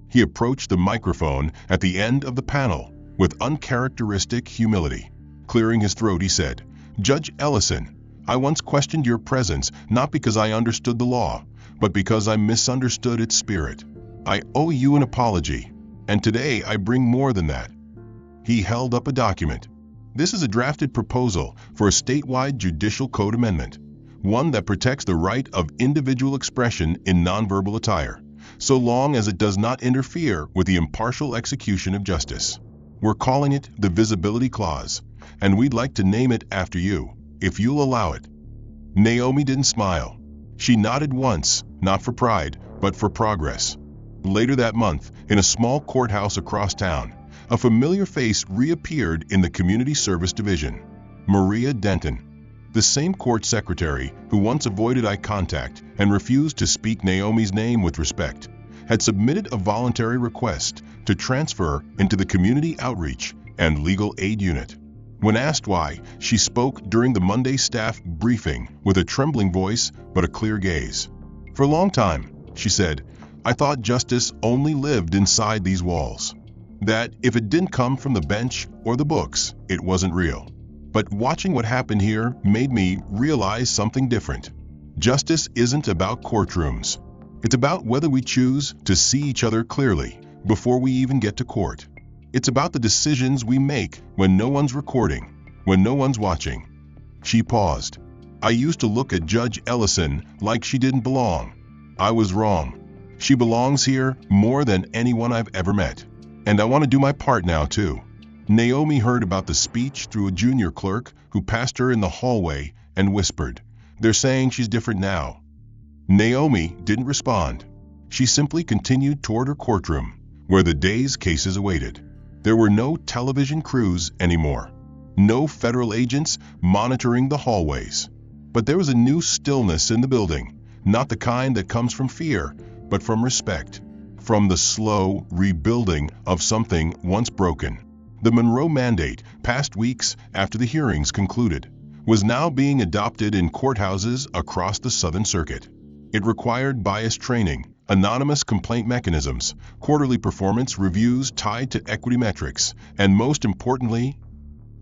He approached the microphone at the end of the panel with uncharacteristic humility. Clearing his throat, he said, "Judge Ellison, I once questioned your presence not because I understood the law, but because I misunderstood its spirit. I owe you an apology, and today I bring more than that." He held up a document. This is a drafted proposal for a statewide judicial code amendment, one that protects the right of individual expression in nonverbal attire, so long as it does not interfere with the impartial execution of justice. We're calling it the Visibility Clause, and we'd like to name it after you, if you'll allow it. Naomi didn't smile. She nodded once, not for pride, but for progress. Later that month, in a small courthouse across town, a familiar face reappeared in the Community Service Division. Maria Denton, the same court secretary who once avoided eye contact and refused to speak Naomi's name with respect, had submitted a voluntary request to transfer into the Community Outreach and Legal Aid Unit. When asked why, she spoke during the Monday staff briefing with a trembling voice but a clear gaze. "For a long time," she said, "I thought justice only lived inside these walls. That if it didn't come from the bench or the books, it wasn't real. But watching what happened here made me realize something different. Justice isn't about courtrooms. It's about whether we choose to see each other clearly before we even get to court. It's about the decisions we make when no one's recording, when no one's watching." She paused. "I used to look at Judge Ellison like she didn't belong. I was wrong. She belongs here more than anyone I've ever met. And I want to do my part now, too." Naomi heard about the speech through a junior clerk who passed her in the hallway and whispered, "They're saying she's different now." Naomi didn't respond. She simply continued toward her courtroom, where the day's cases awaited. There were no television crews anymore, no federal agents monitoring the hallways. But there was a new stillness in the building, not the kind that comes from fear, but from respect, from the slow rebuilding of something once broken. The Monroe Mandate, passed weeks after the hearings concluded, was now being adopted in courthouses across the Southern Circuit. It required bias training, anonymous complaint mechanisms, quarterly performance reviews tied to equity metrics, and most importantly,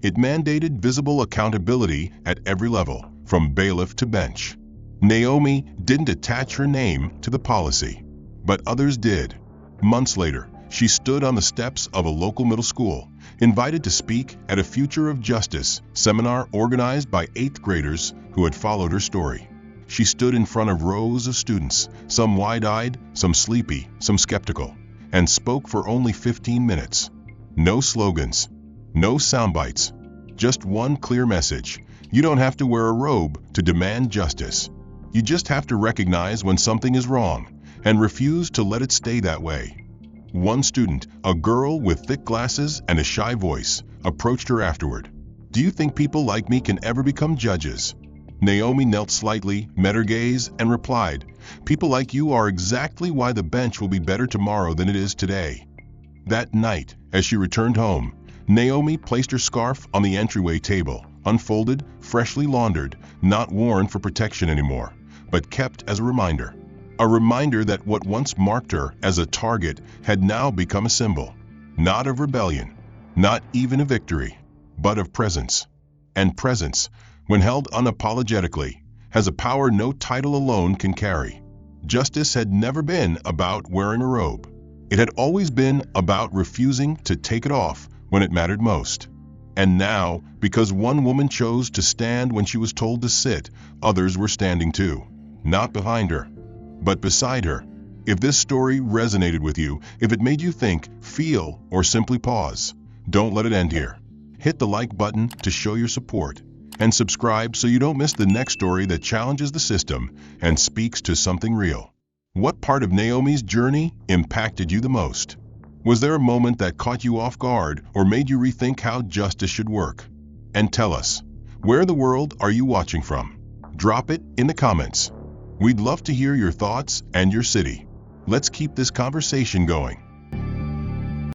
it mandated visible accountability at every level, from bailiff to bench. Naomi didn't attach her name to the policy, but others did. Months later, she stood on the steps of a local middle school, invited to speak at a Future of Justice seminar organized by 8th graders who had followed her story. She stood in front of rows of students, some wide-eyed, some sleepy, some skeptical, and spoke for only 15 minutes. No slogans, no sound bites, just one clear message. You don't have to wear a robe to demand justice. You just have to recognize when something is wrong and refuse to let it stay that way. One student, a girl with thick glasses and a shy voice, approached her afterward. Do you think people like me can ever become judges?" Naomi knelt slightly, met her gaze, and replied, "People like you are exactly why the bench will be better tomorrow than it is today." That night, as she returned home, Naomi placed her scarf on the entryway table, unfolded, freshly laundered, not worn for protection anymore, but kept as a reminder. A reminder that what once marked her as a target had now become a symbol, not of rebellion, not even a victory, but of presence. And presence, when held unapologetically, has a power no title alone can carry. Justice had never been about wearing a robe. It had always been about refusing to take it off when it mattered most. And now, because one woman chose to stand when she was told to sit, others were standing too. Not behind her, but beside her. If this story resonated with you, if it made you think, feel, or simply pause, don't let it end here. Hit the like button to show your support, and subscribe so you don't miss the next story that challenges the system and speaks to something real. What part of Naomi's journey impacted you the most? Was there a moment that caught you off guard or made you rethink how justice should work? And tell us, where in the world are you watching from? Drop it in the comments. We'd love to hear your thoughts and your city. Let's keep this conversation going.